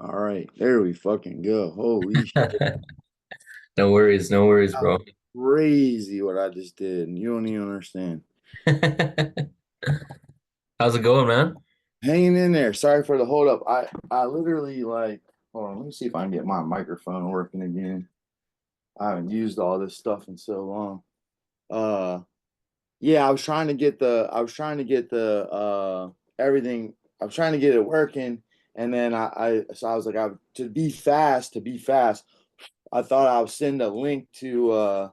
All right, there we fucking go. Holy shit. No worries, That was bro. crazy what I just did. And you don't even understand. How's it going, man? Hanging in there. Sorry for the hold up. I literally hold on, let me see if I can get my microphone working again. I haven't used all this stuff in so long. Uh yeah, I was trying to get the everything, I was trying to get it working, and then I was like to be fast, I thought I would send a link to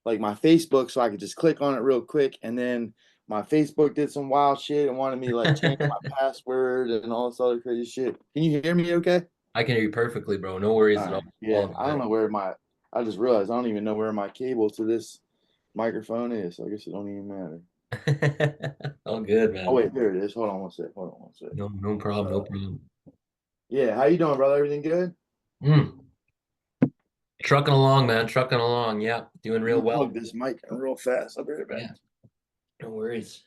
like my Facebook so I could just click on it real quick. And then my Facebook did some wild shit and wanted me to like change my password and all this other crazy shit. Can you hear me okay? I can hear you perfectly, bro. No All worries at all. right. All Yeah. I don't good. know where I just realized I don't even know where my cable to this microphone is. So I guess it don't even matter. All good, Oh, man. wait, there it is. Hold on one sec. Hold on one sec. No problem, no problem. Yeah. How you doing, brother? Everything good? Mm. Trucking along, man. Trucking along. Yeah, doing Let real me well. plug this mic in real fast. I'll be right back. Yeah, no worries.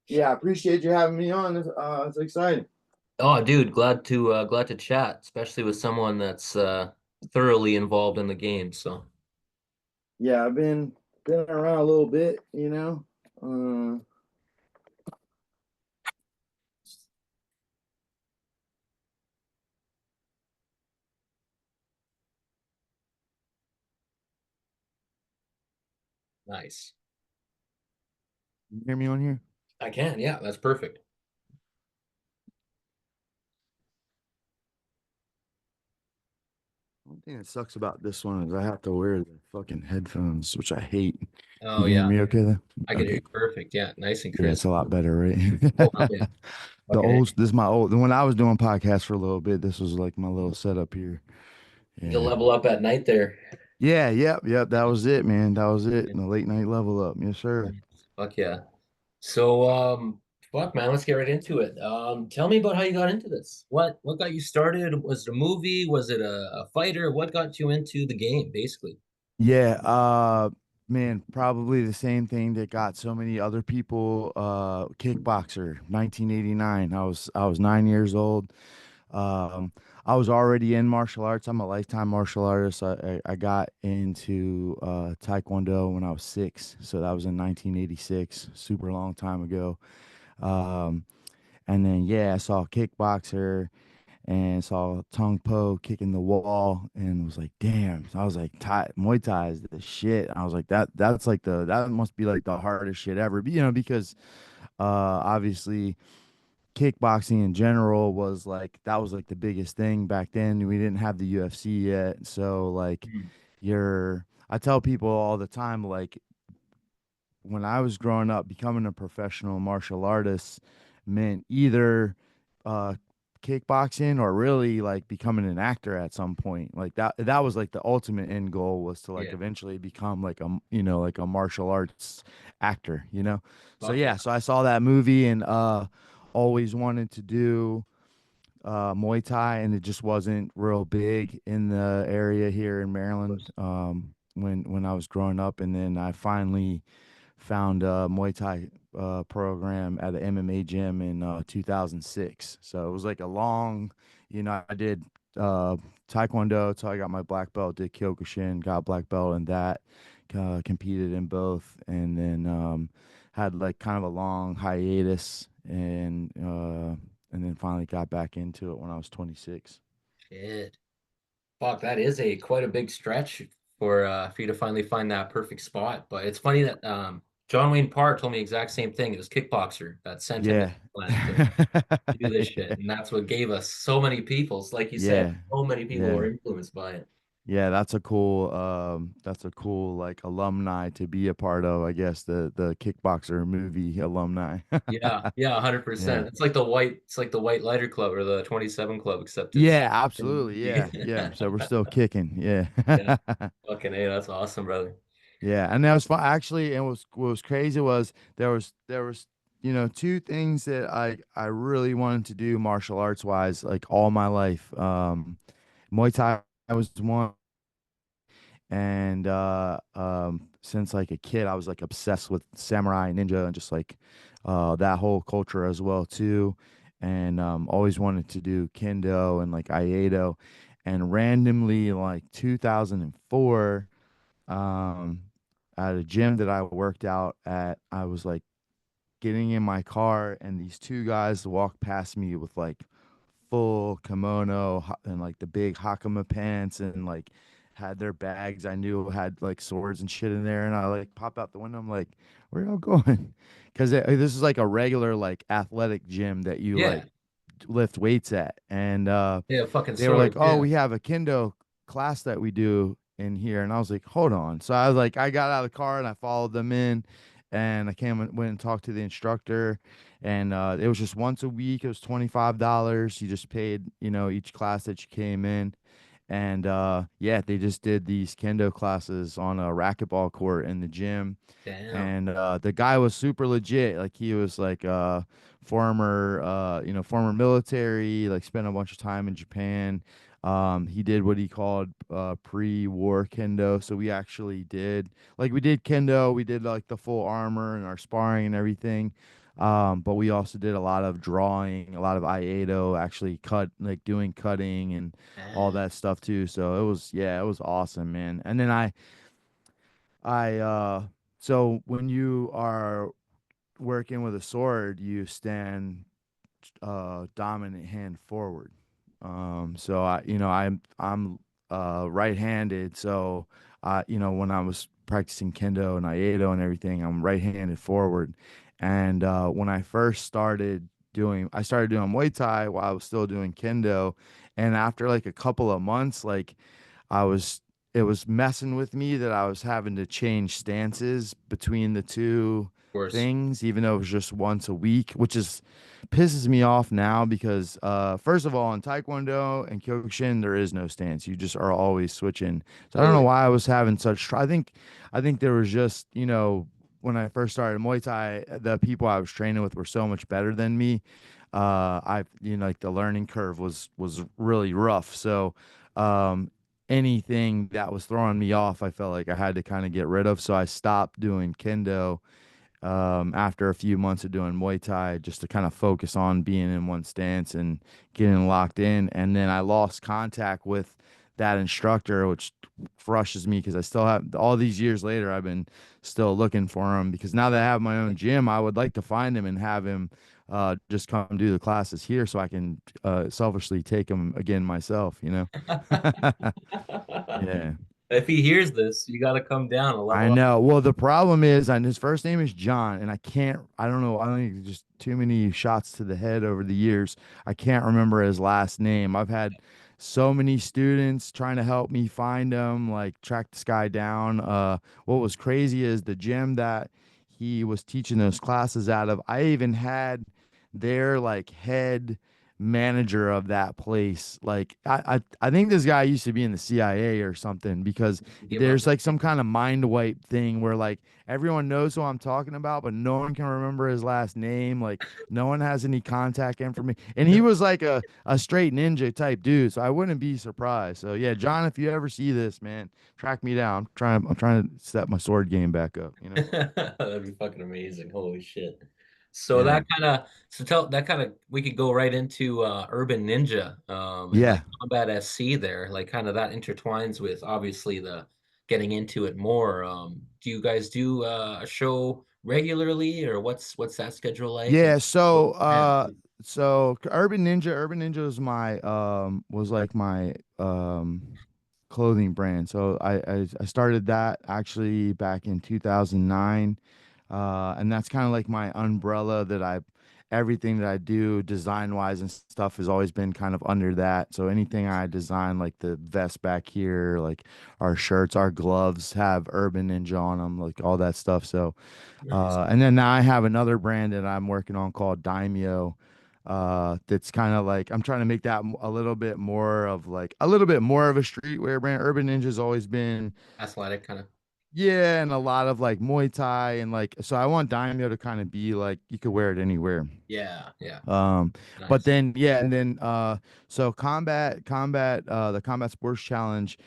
Yeah. I appreciate you having me on. It's exciting. Oh, dude, glad to chat, especially with someone that's thoroughly involved in the game. So Yeah. I've been around a little bit, you know. Uh, nice. you hear me on here? I can. Yeah, that's perfect. One thing that sucks about this one is I have to wear the fucking headphones, which I hate. Oh You can hear yeah, me okay though? I can hear Okay, you perfect. Yeah, nice and yeah, it's crisp. a lot better, right? Oh hell yeah. The Okay. old, this is my old, when I was doing podcasts for a little bit, this was like my little setup here. You Yeah. level up at night there. Yeah, yep. That was it, man. That was it. Yeah. The late night level up. Yes, sir. Fuck yeah. So, fuck man, let's get right into it. Tell me about how you got into this. What got you started? Was it a movie? Was it a fighter? What got you into the game, basically? Yeah, man, probably the same thing that got so many other people, kickboxer, 1989. I was 9 years old. Um, I was already in martial arts. I'm a lifetime martial artist. I got into Taekwondo when I was 6, so that was in 1986, super long time ago. Um, and then yeah, I saw a kickboxer and saw Tong Po kicking the wall and was like, damn. I was like, Muay Thai is the shit. I was like, that's like that must be like the hardest shit ever. Because obviously kickboxing in general was like that was like the biggest thing back then. We didn't have the UFC yet. So like Mm. I tell people all the time, like when I was growing up, becoming a professional martial artist meant either uh kickboxing or really like becoming an actor at some point. Like that was like the ultimate end goal, was to like Yeah. eventually become like like a martial arts actor. So Fuck yeah, yeah. so I saw that movie and always wanted to do Muay Thai, and it just wasn't real big in the area here in Of Maryland course. when I was growing up, and then I finally found a Muay Thai program at an MMA gym in 2006. So it was like a long, I did uh, Taekwondo till I got my black belt, did Kyokushin, got black belt in that, competed in both, and then had like kind of a long hiatus and then finally got back into it when I was 26. Shit. Fuck, that is a quite a big stretch for you to finally find that perfect spot. But it's funny that John Wayne Parr told me the exact same thing. It was Kickboxer that sent him to Yeah. England to do this shit. And that's what gave us so many people. So like you said, Yeah. so many people were Yeah. influenced by it. Yeah, that's a cool like alumni to be a part of, I guess, the kickboxer movie alumni. Yeah, Yeah. 100%. It's like the White Lighter Club or the 27 Club, except it's Yeah, absolutely. Yeah. So we're still kicking. Yeah. yeah. Fucking A, that's awesome, brother. Yeah, and that was fun actually, and what was crazy was there was two things that I really wanted to do martial arts wise like all my life. Muay Thai was one. And since like a kid, I was like obsessed with samurai and ninja and just like that whole culture as well too. and always wanted to do kendo and like aikido, and randomly like 2004, um, at a gym that I worked out at, I was like getting in my car, and these two guys walked past me with like full kimono and like the big hakama pants, and like had their bags. I knew had like swords and shit in there, and I like pop out the window. I'm like, where y'all going? Because this is like a regular like athletic gym that you like Yeah. lift weights at, and Yeah, fucking they were like, swords. "Oh, Yeah. we have a kendo class that we do in here," and I was like, "Hold on." So I was like, I got out of the car and I followed them in, and I came and went and talked to the instructor, and it was just once a week. It was $25. You just paid, each class that you came in, and yeah, they just did these kendo classes on a racquetball court in the gym, Damn. and the guy was super legit. Like he was like former military, like spent a bunch of time in Japan. He did what he called pre-war kendo. So we did kendo, we did like the full armor and our sparring and everything. But we also did a lot of drawing, a lot of aikido, actually doing cutting and all Damn. that stuff too. So it was awesome, man. And then I so when you are working with a sword, you stand dominant hand forward. So I'm right-handed, so when I was practicing kendo and aikido and everything, I'm right-handed forward. And when I started doing Muay Thai while I was still doing kendo, and after like a couple of months, like I was it was messing with me that I was having to change stances between the two Of course. things, even though it was just once a week, which is pisses me off now because first of all, in Taekwondo and Kyokushin, there is no stance. You just are always switching. So I don't know Totally. why I was having I think there was just, when I first started Muay Thai, the people I was training with were so much better than me. Like the learning curve was really rough. So um anything that was throwing me off, I felt like I had to kind of get rid of. So I stopped doing kendo after a few months of doing Muay Thai, just to kind of focus on being in one stance and getting locked in. And then I lost contact with that instructor, which crushes me because I still have all these years later, I've been still looking for him, because now that I have my own gym, I would like to find him and have him just come do the classes here so I can selfishly take him again myself. Yeah. If he hears this, you got to come down a I level up. know. Well, the problem is, and his first name is John, and I don't know, I think just too many shots to the head over the years. I can't remember his last name. I've had so many students trying to help me find him, like track this guy down. What was crazy is the gym that he was teaching those classes out of, I even had their like head manager of that place. Like I think this guy used to be in the CIA or something, because Give up. there's like some kind of mind wipe thing where like everyone knows who I'm talking about, but no one can remember his last name. Like no one has any contact information. And he No. was like a straight ninja type dude, so I wouldn't be surprised. So yeah, John, if you ever see this, man, track me down. I'm trying to step my sword game back up. That'd be fucking amazing. Holy shit. So Yeah. that kind of we could go right into Urban Ninja and like Yeah. Combat SC there. Like kind of that intertwines with obviously the getting into it more. Do you guys do a show regularly or what's that schedule like? And Yeah, so man, Urban Ninja was like my clothing brand. So I started that actually back in 2009. And that's kind of like my umbrella that everything that I do design wise and stuff has always been kind of under that. So anything I design, like the vest back here, like our shirts, our gloves have Urban Ninja on them, like all that stuff. So nice. and then now I have another brand that I'm working on called Daimyo. That's kind of like I'm trying to make that a little bit more of a streetwear brand. Urban Ninja's always been, Athletic kind of. yeah, and a lot of like Muay Thai, and like, so I want Daimyo to kind of be like you could wear it anywhere. Yeah, yeah. Um, but Nice. then yeah, and then so the Combat Sports Challenge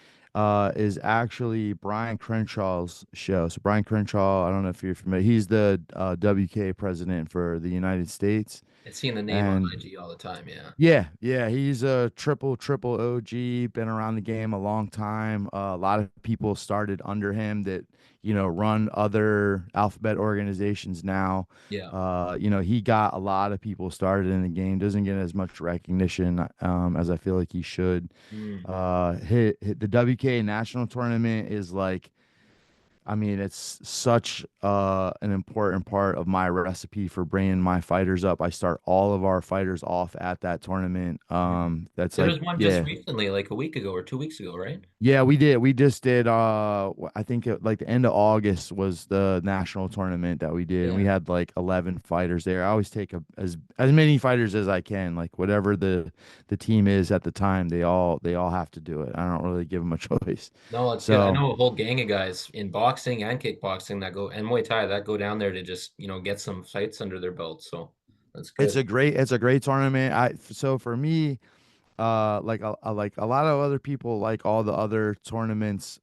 is actually Brian Crenshaw's show. So Brian Crenshaw, I don't know if you're familiar. He's the WK president for the United States. It's seeing the name on And IG all the time. Yeah. yeah, yeah, he's a triple OG, been around the game a long time. A lot of people started under him that, run other alphabet organizations now. Yeah. He got a lot of people started in the game, doesn't get as much recognition as I feel like he should. Mm. Hit the WK national tournament is like, I mean, it's such an important part of my recipe for bringing my fighters up. I start all of our fighters off at that tournament. Mhm. That's There like, was one just yeah, recently, like a week ago or 2 weeks ago, right? yeah, we did. We just did. I think like the end of August was the national tournament that we did, and we Yeah. had like 11 fighters there. I always take as many fighters as I can, like whatever the team is at the time. They all have to do it. I don't really give them a choice. No, it's good. I So know a whole gang of guys in boxing and kickboxing that go and Muay Thai that go down there to just, get some fights under their belt. So that's good. it's a great tournament. So for me, like a lot of other people like all the other tournaments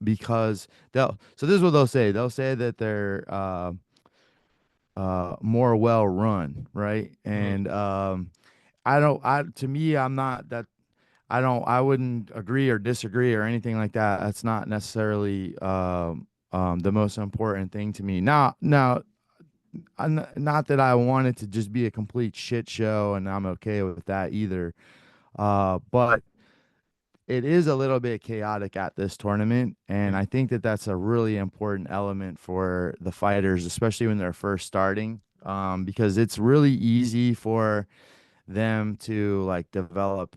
because they'll so this is what they'll say that they're more well run, right? Mhm. And I don't I to me I'm not that I wouldn't agree or disagree or anything like that. That's not necessarily the most important thing to me. Now not that I want it to just be a complete shit show, and I'm okay with that either. But it is a little bit chaotic at this tournament, and Mhm. I think that that's a really important element for the fighters, especially when they're first starting, because it's really easy for them to like develop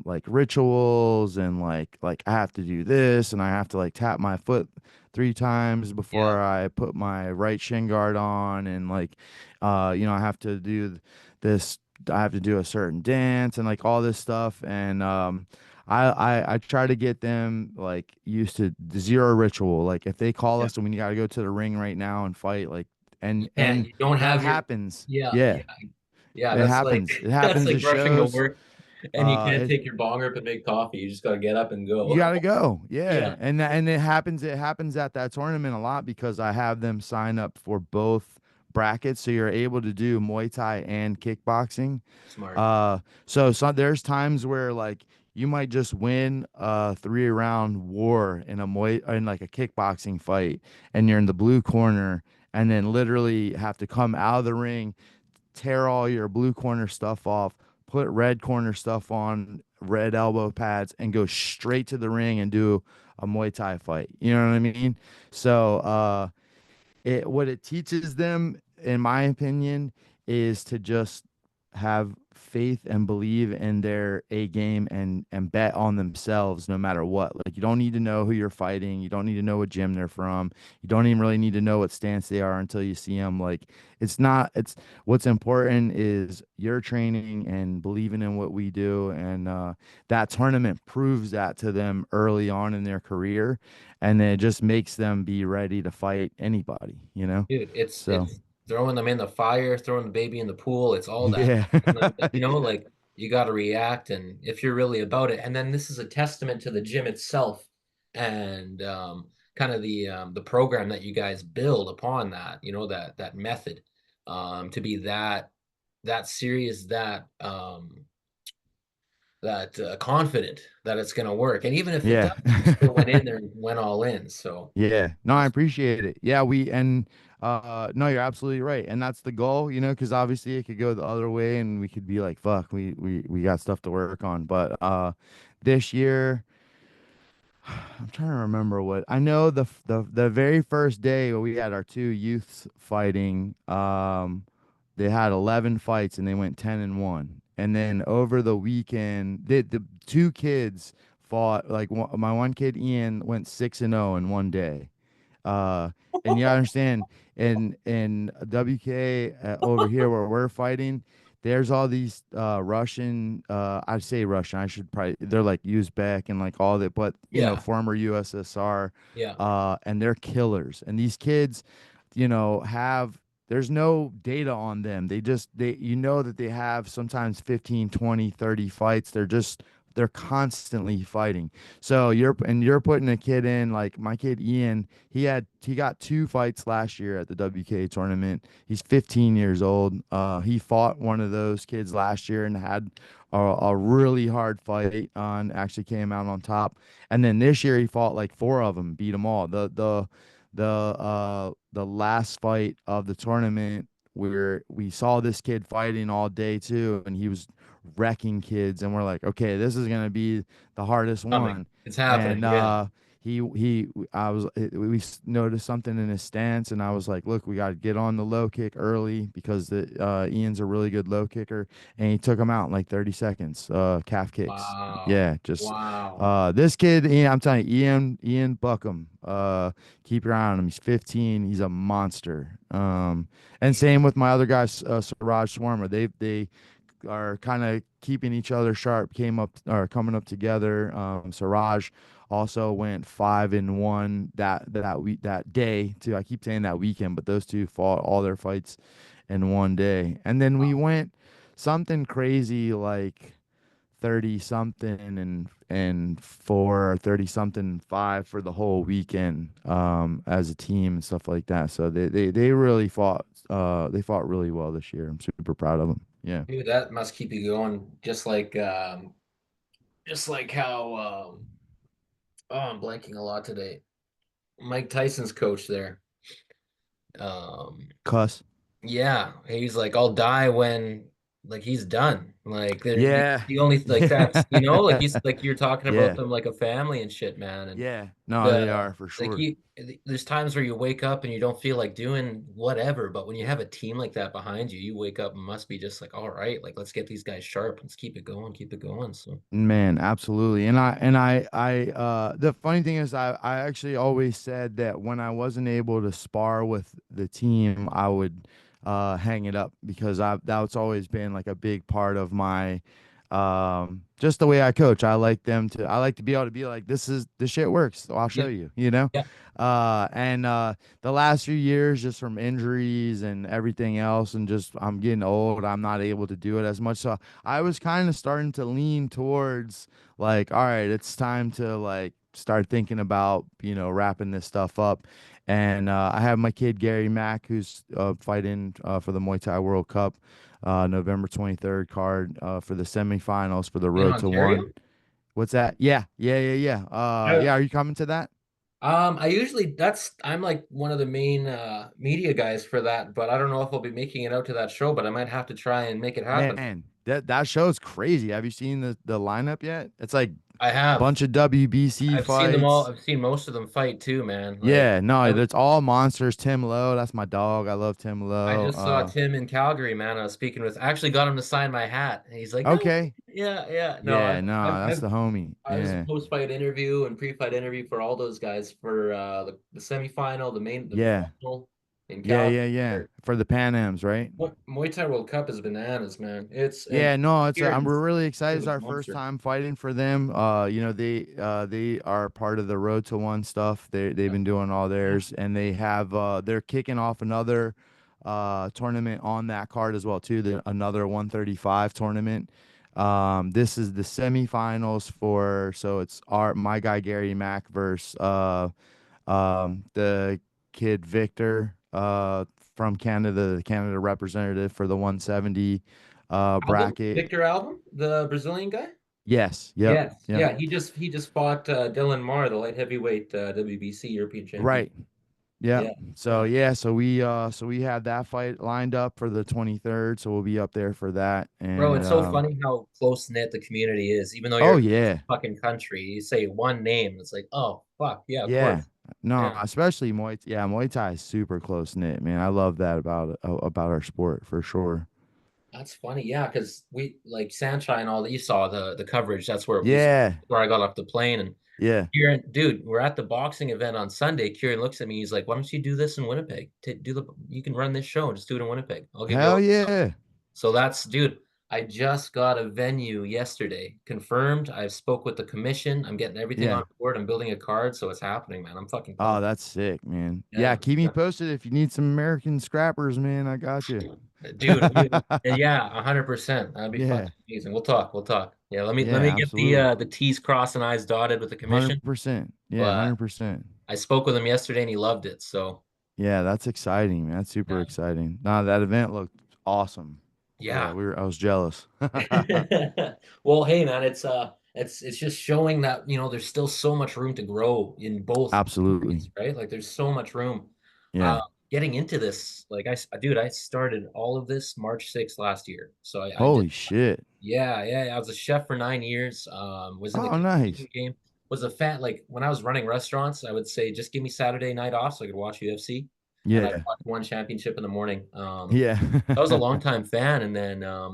like rituals and like I have to do this and I have to like tap my foot 3 times Yeah. before I put my right shin guard on and like I have to do this I have to do a certain dance and like all this stuff and I try to get them like used to zero ritual. Like if they call Yeah. us and we gotta go to the ring right now and fight, like You can't, and you don't that have your, happens. yeah, Yeah, yeah, yeah. it That's like, happens. It that's happens. like It rushing to shows. work and you can't It take your bong rip and make coffee. You just got to get up and You go. gotta go. Yeah. Yeah. And it happens. It happens at that tournament a lot because I have them sign up for both brackets, so you're able to do Muay Thai and kickboxing. Smart. So there's times where like you might just win a 3 round war in like a kickboxing fight, and you're in the blue corner, and then literally have to come out of the ring, tear all your blue corner stuff off, put red corner stuff on, red elbow pads, and go straight to the ring and do a Muay Thai fight. You know what I mean? So what it teaches them, in my opinion, is to just have faith and believe in their A game and bet on themselves no matter what. Like you don't need to know who you're fighting, you don't need to know what gym they're from, you don't even really need to know what stance they are until you see them. Like it's what's important is your training and believing in what we do, and that tournament proves that to them early on in their career, and then it just makes them be ready to fight anybody. Dude, it's So, it's throwing them in the fire, throwing the baby in the pool. It's all that. yeah. And then, Yeah. like you got to react, and if you're really about it, and then this is a testament to the gym itself, and kind of the program that you guys build upon that. That method, to be that serious, that confident that it's going to work, and even if it Yeah. doesn't, you still went in there and went all in. So Yeah. No, I that's appreciate it. Yeah, no, you're absolutely right. And that's the goal, because obviously it could go the other way and we could be like, fuck, we got stuff to work on. But this year I'm trying to remember what I know the very first day when we had our two youths fighting, they had 11 fights and they went 10-1. And then over the weekend, the two kids fought like my one kid Ian went 6-0 in one day. Uh, and you understand, in WK over here where we're fighting, there's all these Russian. I say Russian. I should probably. They're like Uzbek and like all that, but yeah, former USSR. yeah, And they're killers. And these kids, have. There's no data on them. They that they have sometimes 15, 20, 30 fights. They're just they're constantly fighting. So you're putting a kid in like my kid Ian. He got 2 fights last year at the WK tournament. He's 15 years old. He fought one of those kids last year and had a really hard fight on. Actually came out on top. And then this year he fought like 4 of them, beat them all. The last fight of the tournament where we saw this kid fighting all day too, and he was wrecking kids, and we're like, okay, this is gonna be the hardest Coming. one. It's And happening. Yeah. he I was we noticed something in his stance, and I was like, look, we got to get on the low kick early because Ian's a really good low kicker, and he took him out in like 30 seconds. Calf kicks. Wow. Yeah, just Wow. this kid, Ian, I'm telling you, Ian Buckham. Keep your eye on him. He's 15. He's a monster. And same with my other guys, Siraj Swarmer. They are kind of keeping each other sharp. Came up or coming up together. Siraj also went 5-1 that day too. I keep saying that weekend, but those two fought all their fights in one day. And then we went something crazy like 30 something and 4 or 30 something 5 for the whole weekend as a team and stuff like that. So they really fought they fought really well this year. I'm super proud of them. Yeah. Dude, that must keep you going. Just like how oh, I'm blanking a lot today. Mike Tyson's coach there. Um, Cuss. yeah, he's like, I'll die when like he's done. Like Yeah. the only like that's like he's like you're talking about Yeah. them like a family and shit, man. And Yeah. No, they the are for like sure. you there's times where you wake up and you don't feel like doing whatever, but when you have a team like that behind you, you wake up and must be just like, all right, like let's get these guys sharp, let's keep it going. So Man, absolutely. The funny thing is I actually always said that when I wasn't able to spar with the team, I would hang it up because that's always been like a big part of my just the way I coach. I like to be able to be like, this shit works, so I'll show yeah, you, you know? yeah, And the last few years, just from injuries and everything else, and just I'm getting old, I'm not able to do it as much. So I was kind of starting to lean towards like, all right, it's time to like start thinking about, wrapping this stuff up. And I have my kid Gary Mack, who's fighting for the Muay Thai World Cup, November 23rd card for the semifinals for the in Road to One. Ontario. What's that? Yeah, yeah, yeah, yeah. Yeah, are you coming to that? I usually I'm like one of the main media guys for that, but I don't know if I'll be making it out to that show, but I might have to try and make it happen. Man, that show's crazy. Have you seen the lineup yet? It's like I have. bunch of WBC I've seen them all. fights. I've seen most of them fight too, man. Like Yeah, no, I it's all monsters. Tim Lowe, that's my dog. I love Tim I Lowe. just saw Tim in Calgary, man. I was speaking with I actually got him to sign my hat. And he's like, "No, Okay. yeah, yeah. No, Yeah, no, that's the homie. I was a Yeah. post-fight interview and pre-fight interview for all those guys for the semifinal, the Yeah. final in Yeah, Calgary. yeah, yeah. For the Pan Ams, right? Muay Thai World Cup is bananas, man. It's and Yeah, no, we're Kieran's really excited. he's It's a our first monster. time fighting for them. They are part of the Road to One stuff. They've Yeah. been doing all Yeah. theirs, and they're kicking off another tournament on that card as well too. Another 135 tournament. This is the semifinals for so it's our my guy Gary Mack versus the kid Victor from Canada, the Canada representative for the 170 Album? bracket. Victor Album, the Brazilian guy? Yes. Yep. Yes. Yep. Yeah, he just fought Dylan Marr, the light heavyweight WBC European champion. Right. Yep. Yeah. So Yeah. yeah, so we have that fight lined up for the 23rd, so we'll be up there for that. Bro, And it's so funny how close knit the community is. Even though oh you're across yeah. the fucking country, you say one name, it's like, oh fuck, yeah, of Yeah. course. No, Yeah. especially Muay Thai is super close knit, man. I love that about our sport for sure. That's funny. Yeah, because we like Sunshine, all that you saw the coverage. That's where we Yeah. where I got off the plane. And Yeah. Kieran, dude, we're at the boxing event on Sunday. Kieran looks at me. He's like, "Why don't you do this in Winnipeg? You can run this show and just do it in Winnipeg. I'll give you Hell all." yeah. So that's, dude. I just got a venue yesterday, confirmed. I spoke with the commission. I'm getting everything on Yeah. board. I'm building a card, so it's happening, man. I'm fucking Oh, pumped. that's sick, man. Yeah, Yeah, keep me posted if you need some American scrappers, man. I got you. dude. And yeah, 100%. That'd be Yeah. fucking amazing. We'll talk. We'll talk. Yeah, let me Yeah, get absolutely. the T's crossed and I's dotted with the commission. 100%. Yeah, But 100%. I spoke with him yesterday and he loved it. So Yeah, that's exciting, man. That's super yeah, exciting. Nah, that event looked awesome. Yeah, yeah. I was jealous. Well, hey man, it's just showing that, there's still so much room to grow in both Absolutely. areas, right? Like there's so much room. Yeah. Getting into this, like dude, I started all of this March 6th last year. So I did, Holy shit. yeah. I was a chef for 9 years. Was in the Oh, construction nice. game. Was a fan, like when I was running restaurants, I would say just give me Saturday night off so I could watch UFC. And I Yeah. watched one championship in the morning. Yeah. I was a longtime fan, and then a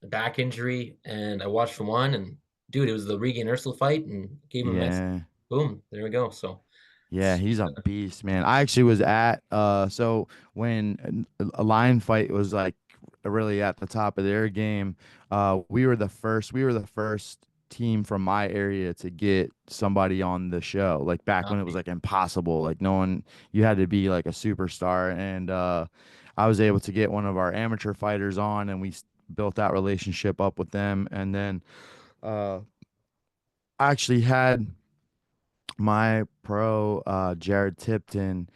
back injury, and I watched one, and dude, it was the Regan Ursula fight, and gave him a nice Yeah. boom. There we go. So, Yeah, he's a beast, man. I actually was at so when a lion fight was like really at the top of their game, we were the first team from my area to get somebody on the show. Like back when it was nice. like impossible. Like no one you had to be like a superstar and I was able to get one of our amateur fighters on and built that relationship up with them and then uh I actually had my pro Jared Tipton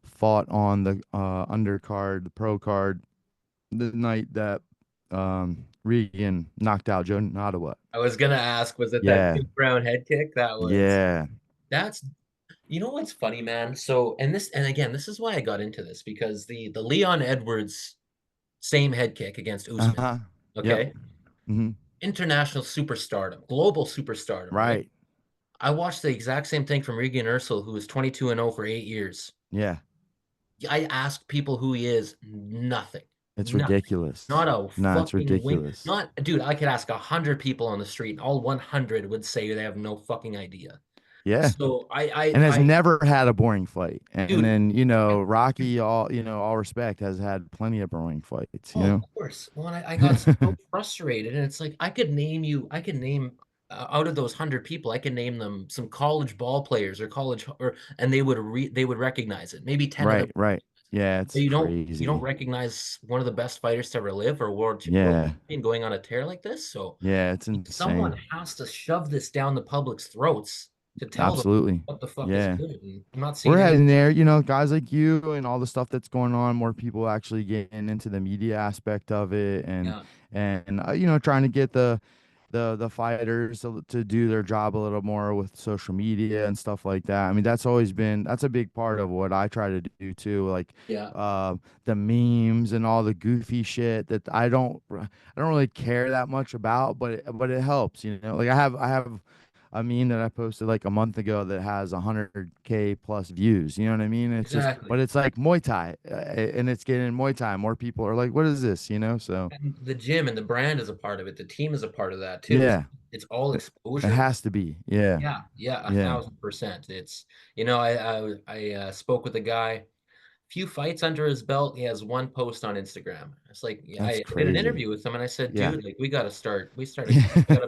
fought on the undercard, the pro card, the night that Regan knocked out Joe Nottawa. I was gonna ask, was it that Yeah, Duke Brown head kick? yeah, That's, what's funny, man. So, and again, this is why I got into this because the Leon Edwards same head kick against Usman. uh-huh, yep, Okay, hmm, international superstardom, global superstardom, right? right, I watched the exact same thing from Regan Ursel, who was 22 and 0 for 8 years. yeah, I asked people who he is, nothing, it's nothing, not ridiculous. a No, it's fucking wing. ridiculous. Not, dude, I could ask 100 people on the street, and all 100 would say they have no fucking idea. Yeah, So and has never had a boring fight. And dude, then Rocky, all respect, has had plenty of boring fights. oh, of course. Well, and I got so frustrated, and it's like I could name out of those 100 people, I can name them some college ball players or and they would recognize it. Maybe 10 of them. Right, right. Yeah, it's You don't crazy. recognize one of the best fighters to ever live or world Yeah. champion going on a tear like this. So Yeah, it's someone insane. has to shove this down the public's throats to tell them Absolutely. what the fuck is Yeah. good. And I'm not We're seeing any. heading there, guys like you and all the stuff that's going on, more people actually getting into the media aspect of it Yeah, and trying to get the fighters to do their job a little more with social media and stuff like that. I mean, that's a big part of what I try to do too, like yeah, the memes and all the goofy shit that I don't really care that much about, but it helps. Like I have a meme that I posted like a month ago that has 100K plus views. You know what I mean? It's just, but exactly. it's like Muay Thai, and it's getting Muay Thai. More people are like, "What is this?" So And the gym and the brand is a part of it. The team is a part of that too. yeah, It's all it exposure. has to be. Yeah, Yeah, a yeah, 1000%. I spoke with a guy, few fights under his belt. He has one post on Instagram. It's like, yeah, that's I did an crazy. interview with him and I said, Yeah, dude, like we gotta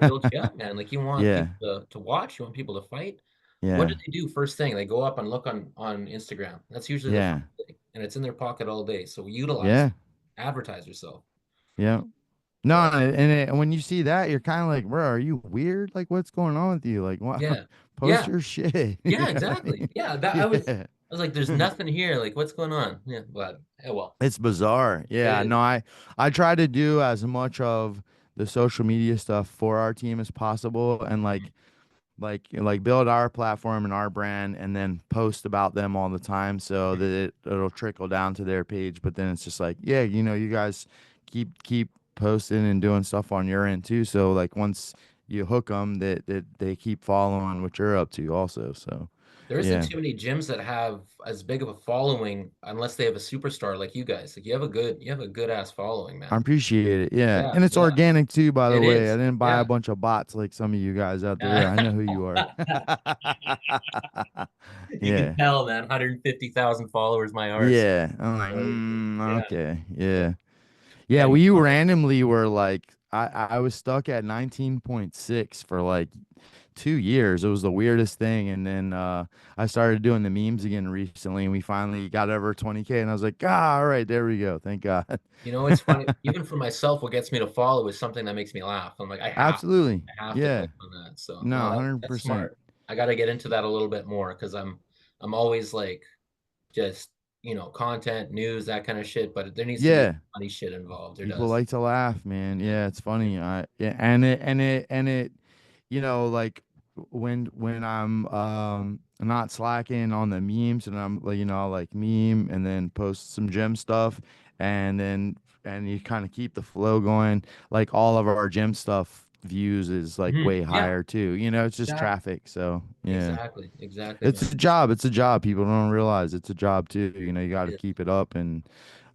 build you up, man. Like you want yeah, people to watch, you want people to fight. What yeah, do they do first thing? They go up and look on Instagram. That's usually the first yeah, thing, and it's in their pocket all day. So utilize, yeah, advertise yourself. yeah. No, But and when you see that, you're kind of like, bro, are you weird? Like, what's going on with you? Like, what? yeah, Post yeah, your shit. You yeah, know what I exactly. mean? Yeah, that Yeah. I was like, there's nothing here. Like, what's going on? Yeah, but well, It's bizarre. it Yeah, is. no, I try to do as much of the social media stuff for our team as possible and Mhm. like build our platform and our brand and then post about them all the time so that it'll trickle down to their page. But then it's just like, yeah, you guys keep posting and doing stuff on your end too. So like once you hook them, that they keep following what you're up to also. So There isn't yeah. too many gyms that have as big of a following unless they have a superstar like you guys. Like you have a good ass following, I man. appreciate it. Yeah. Yeah, And it's yeah. organic too, by the It way. I is. didn't buy a Yeah. bunch of bots like some of you guys out there. I Yeah. know who you are. You can Yeah. tell, man. 150,000 followers, my arse. Yeah. I'm like, Yeah. okay. Yeah. Yeah. Yeah, Yeah, we you know, randomly were like, I was stuck at 19.6 for like 2 years. It was the weirdest thing. And then I started doing the memes again recently, and we finally got over 20K. And I was like, ah, all right, there we go. Thank God. It's funny. Even for myself, what gets me to follow is something that makes me laugh. I'm like, Absolutely. I have to Yeah. click on that. So No, no, that's 100%. smart. I got to get into that a little bit more because I'm always like just content, news, that kind of shit. But there needs to be Yeah. funny shit involved. There People does. like to laugh, man. Yeah. Yeah, it's Yeah. funny. Yeah, and it, like when I'm not slacking on the memes, and I'm like, I'll like meme and then post some gym stuff, and then and you kind of keep the flow going. Like all of our gym stuff views is like way Yeah. higher too. It's just Exactly. traffic. So yeah. Exactly. Exactly, It's man. a job. It's a job. People don't realize it's a job too. You got to It is. keep it up. And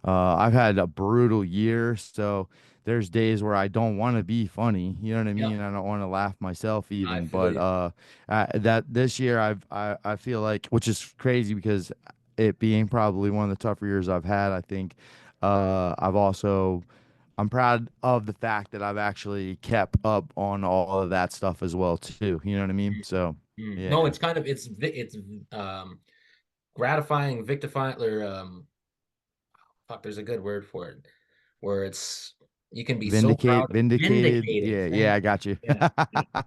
I've had a brutal year, so there's days where I don't want to be funny. You know what I Yeah. mean? I don't want to laugh myself I even. feel But you. that this year I feel like, which is crazy because it being probably one of the tougher years I've had. I think I've also I'm proud of the fact that I've actually kept up on all of that stuff as well too. You know what I mean? Mm. So No, yeah. it's kind of it's um gratifying, victifying, or fuck, there's a good word for it, where it's you can be so proud, Vindicated. vindicating. Yeah, yeah, Thank I you. got you. Yeah, yeah.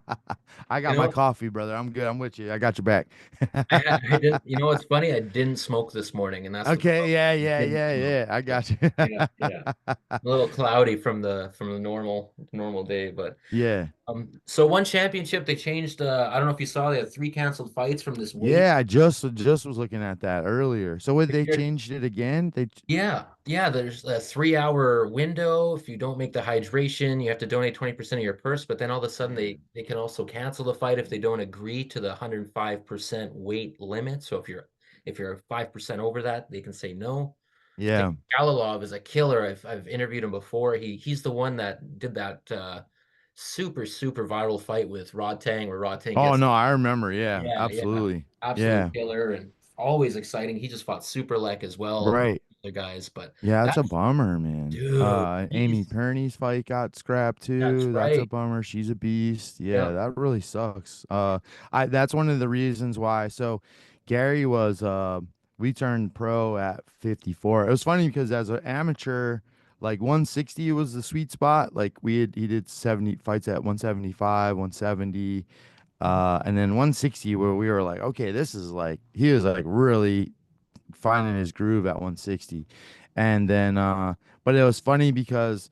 I You got my know, coffee, brother. I'm good. I'm with you. I got your back. I didn't. You know what's funny? I didn't smoke this morning, and that's the Okay, problem. yeah, I yeah, didn't yeah, smoke. yeah. I So, got you. yeah, yeah. A little cloudy from the normal day, but Yeah. so one championship they changed. I don't know if you saw they had three canceled fights from this weight. Yeah, I just was looking at that earlier. So what they changed it again? Yeah, yeah, there's a 3 hour window. If you don't make the hydration, you have to donate 20% of your purse, but then all of a sudden Yeah. they can also cancel the fight if they don't agree to the 105% weight limit. So if you're 5% over that, they can say no. Like Yeah. Galalov is a killer. I've interviewed him before. He's the one that did that super super viral fight with Rod Tang where Rod Tang Oh gets no, I remember. Yeah, yeah, yeah. absolutely. Absolute Yeah. killer and always exciting. He just fought Super Lek as well, Right. other guys, but Yeah, that's a that's bummer, man. dude, Amy he's Perney's fight got scrapped that's too. That's a right. bummer. She's a beast. Yeah, Yeah. that really sucks. That's one of the reasons why. So, Gary was we turned pro at 54. It was funny because as an amateur, like 160 was the sweet spot. Like he did 70 fights at 175, 170, and then 160 where we were like, okay, this is like he was like really finding his groove at 160. And then but it was funny because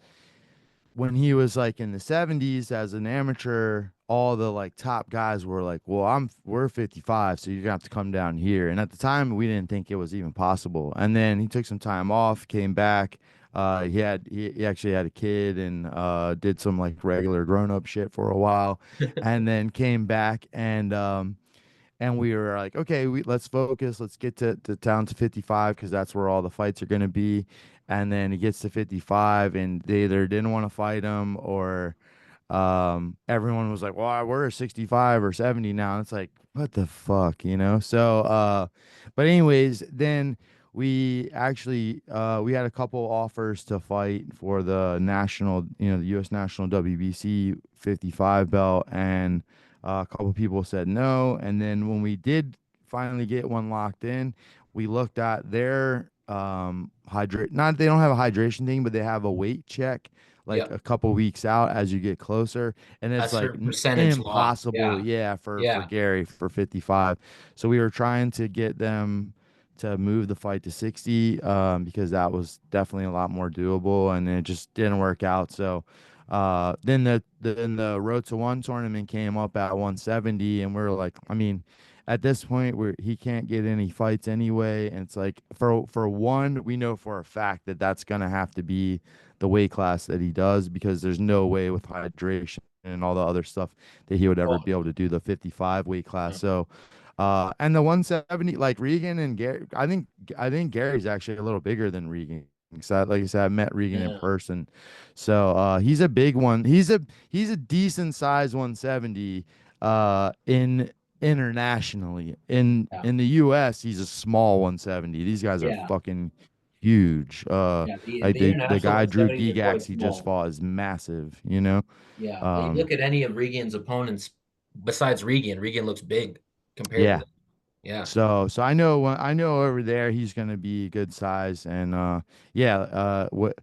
when he was like in the 70s as an amateur, all the like top guys were like, well, we're 55, so you're gonna have to come down here. And at the time we didn't think it was even possible. And then he took some time off, came back. He actually had a kid and did some like regular grown-up shit for a while, and then came back and we were like, okay, let's focus. Let's get to down to 55 because that's where all the fights are going to be. And then he gets to 55 and they either didn't want to fight him or everyone was like, well, we're 65 or 70 now. And it's like, what the fuck? So, but anyways, then we actually, we had a couple offers to fight for the national, the U.S. national WBC 55 belt. And a couple people said no. And then when we did finally get one locked in, we looked at their, hydrate, not, they don't have a hydration thing, but they have a weight check like Yep. a couple weeks out as you get closer, and A it's like certain percentage loss. impossible, Yeah. yeah, for Yeah. Gary for 55. So we were trying to get them to move the fight to 60 because that was definitely a lot more doable, and it just didn't work out. So then the Road to One tournament came up at 170, and we are like, I mean, at this point where he can't get any fights anyway, and it's like for one, we know for a fact that that's gonna have to be the weight class that he does because there's no way with hydration and all the other stuff that he would ever Oh, be able to do the 55 weight class. yeah. So, and the 170, like Regan and Gary, I think Gary's actually a little bigger than Regan. So, like I said, I met Regan in Yeah. person. So, he's a big one. He's a decent size 170 in internationally. In Yeah. in the US, he's a small 170. These guys are Yeah. fucking huge. Yeah, Like the the international guy Drew 170s are Gigax quite he just small. fought is massive, you know. Yeah, you Um, look at any of Regan's opponents besides Regan. Regan looks big compared to yeah. them. Yeah. So I know over there he's going to be good size and yeah, what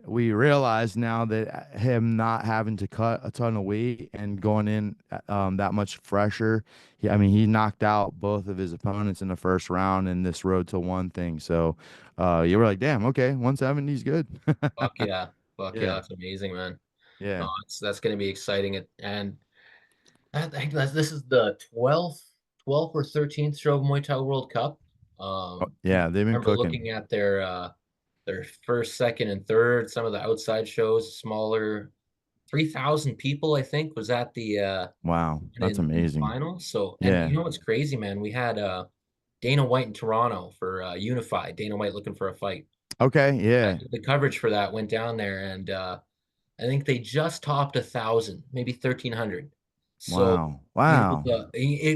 we realize now that him not having to cut a ton of weight and going in that much fresher, I mean he knocked out both of his opponents in the first round in this road to one thing. So you were like, damn, okay, 170 is good. Fuck yeah. Fuck yeah. Yeah. That's amazing, man. Yeah. No, that's going to be exciting. And I think this is the 12th or 13th show of Muay Thai World Cup. Oh, yeah, they've I been remember looking cooking. at their first, second, and third. Some of the outside shows, smaller, 3,000 people. I think was at the Wow, that's in the amazing. final. So, and Yeah. you know what's crazy, man? We had Dana White in Toronto for Unified. Dana White looking for a fight. Okay, yeah. The coverage for that went down there, and I think they just topped 1,000, maybe 1,300. So, Wow. Wow.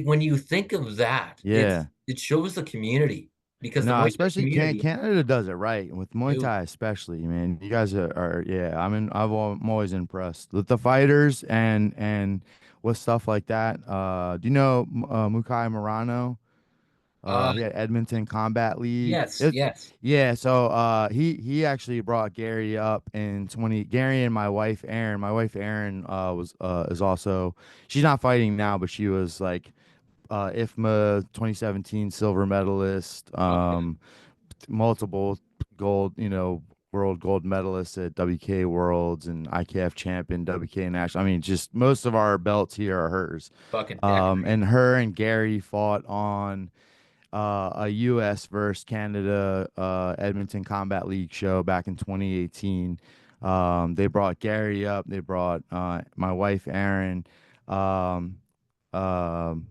when you think of that, Yeah. it shows the community because the No, Muay Thai especially community, Canada does it right with Muay dude. Thai, especially, man. You guys are yeah. I'm always impressed with the fighters and with stuff like that. Do you know Mukai Morano? Uh, He had Edmonton Combat League. yes, yes. Yeah. So he actually brought Gary up in 20. Gary and my wife Erin. My wife Erin was is also she's not fighting now, but she was like IFMA 2017 silver medalist. Okay, Multiple gold, world gold medalists at WK Worlds and IKF champion, WK National. I mean, just most of our belts here are hers. fucking decorated. And her and Gary fought on a U.S. versus Canada Edmonton Combat League show back in 2018. They brought Gary up. They brought my wife Erin. Um, um,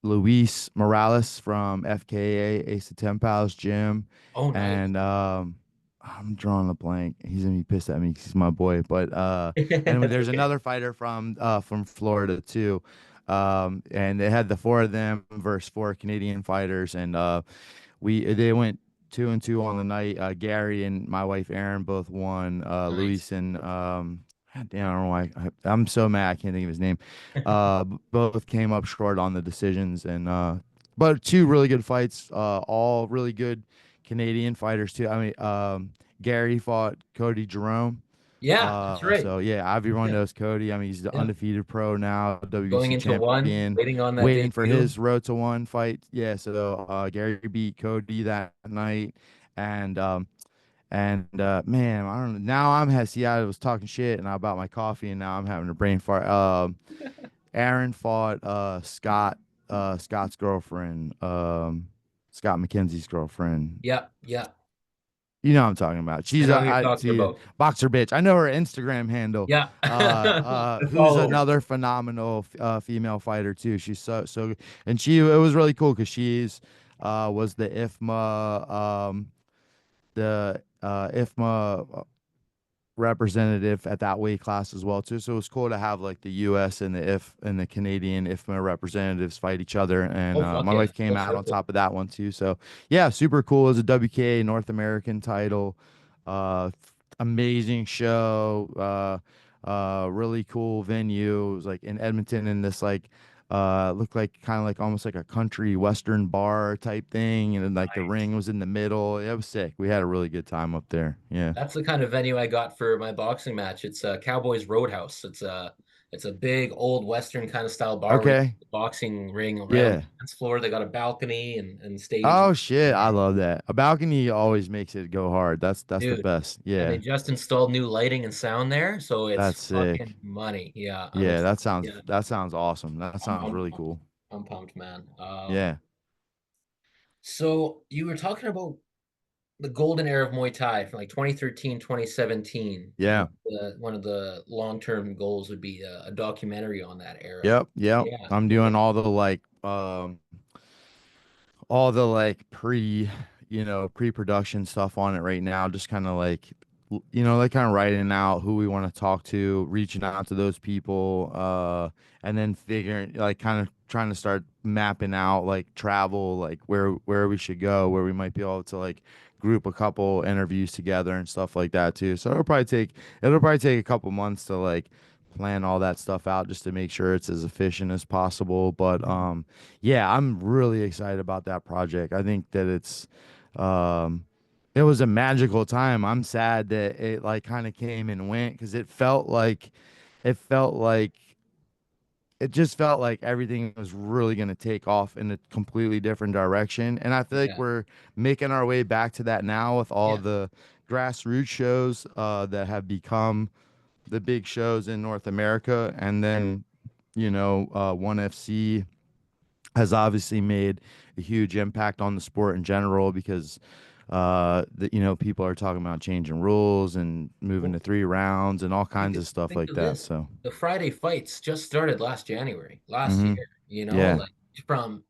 Luis Morales from FKA Ace of Ten Pals Gym, Oh, nice. and I'm drawing a blank. He's gonna be pissed at me 'cause he's my boy. But and That's there's okay. another fighter from Florida too, and they had the four of them versus four Canadian fighters, and they went 2-2 on the night. Gary and my wife Erin both won. Nice. Luis and God damn, I don't know why I'm so mad I can't think of his name. Both came up short on the decisions, and but two really good fights. All really good Canadian fighters too. I mean, Gary fought Cody Jerome. Yeah, that's right. So yeah, everyone Yeah, knows Cody. I mean, he's the yeah. undefeated pro now, Going WBC into one, champion, waiting on that waiting for debut. his road to one fight. Yeah, so Gary beat Cody that night, and man, I don't know. Now see, I was talking shit and about my coffee, and now I'm having a brain fart. Aaron fought Scott's girlfriend, Scott McKenzie's girlfriend. Yeah, yeah. You know what I'm talking about. I She's know a who you're I talking see about. boxer bitch. I know her Instagram handle. Yeah. I Who's follow her. another phenomenal female fighter too. She's so and it was really cool because she's was the IFMA representative at that weight class as well too. So it was cool to have like the U.S. and the Canadian IFMA representatives fight each other. And Oh, fuck my yeah. wife came Full out on circle. top of that one too. So yeah, super cool. It was a WKA North American title. Amazing show. Really cool venue. It was like in Edmonton in this like looked like kind of like almost like a country western bar type thing, and then like the Nice. ring was in the middle. It was sick. We had a really good time up there. Yeah. That's the kind of venue I got for my boxing match. It's a Cowboys Roadhouse. It's a big old Western kind of style bar with Okay. a boxing ring right on the Yeah. dance floor. They got a balcony and stage. Oh shit, I love that. A balcony always makes it go hard. That's the Dude, best. and they Yeah. just installed new lighting and sound there, so it's That's fucking sick. money. Yeah, I'm Yeah, excited. Yeah, that sounds awesome. That sounds I'm really pumped. cool. I'm pumped, man. Yeah. So you were talking about the golden era of Muay Thai from like 2013, 2017. Yeah. One of the long-term goals would be a documentary on that era. Yep. Yep. Yeah. I'm doing all the like pre-production stuff on it right now, just kind of like like kind of writing out who we want to talk to, reaching out to those people, and then figuring like kind of trying to start mapping out like travel, like where we should go, where we might be able to like group a couple interviews together and stuff like that too. So it'll probably take a couple months to like plan all that stuff out just to make sure it's as efficient as possible. But Mhm. yeah, I'm really excited about that project. I think that um it was a magical time. I'm sad that it like kind of came and went because it felt like it just felt like everything was really going to take off in a completely different direction. And I feel like Yeah. we're making our way back to that now with all Yeah. the grassroots shows that have become the big shows in North America. And then, ONE FC has obviously made a huge impact on the sport in general because people are talking about changing rules and moving to Well, 3 rounds and all kinds think of stuff think like of that. this. So, The Friday fights just started last January, last year, hmm you know, yeah, like from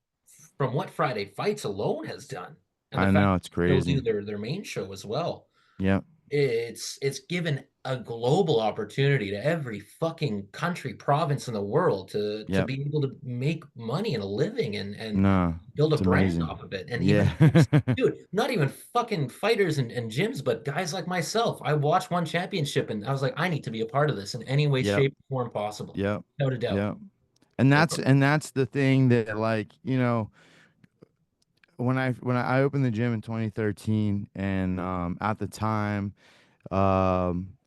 from what Friday fights alone has done, and the I fact know that it's they still do crazy. their main show as well. Yep. It's given a global opportunity to every fucking country, province in the world to Yep. be able to make money and a living and No, build a it's brand amazing. off of it. And Yeah. even dude, not even fucking fighters and gyms, but guys like myself. I watched one championship and I was like, I need to be a part of this in any way, Yep. shape, form possible. Yep. Without a doubt. Yep. And You that's know? and that's the thing that like, when I opened the gym in 2013 and at the time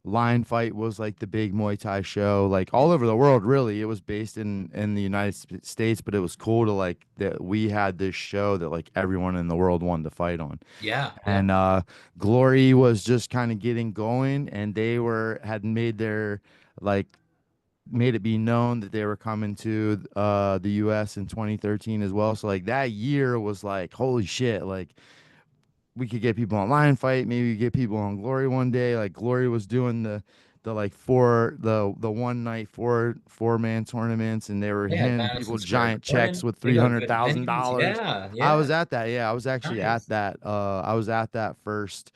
Line Fight was like the big Muay Thai show, like all over the world. Really, it was based in the States, but it was cool to like that we had this show that like everyone in the world wanted to fight on. Yeah, yeah, And Glory was just kind of getting going, and they were had made their like made it be known that they were coming to the US in 2013 as well. So like that year was like holy shit, like we could get people on Lion Fight, maybe get people on Glory one day. Like Glory was doing the like the one night four-man tournaments, and they were yeah. handing Madison people Square giant checks Garden. with They three got hundred good thousand venues. dollars. Yeah, I yeah. was at that. Yeah, I was actually at Nice. that. I was at that first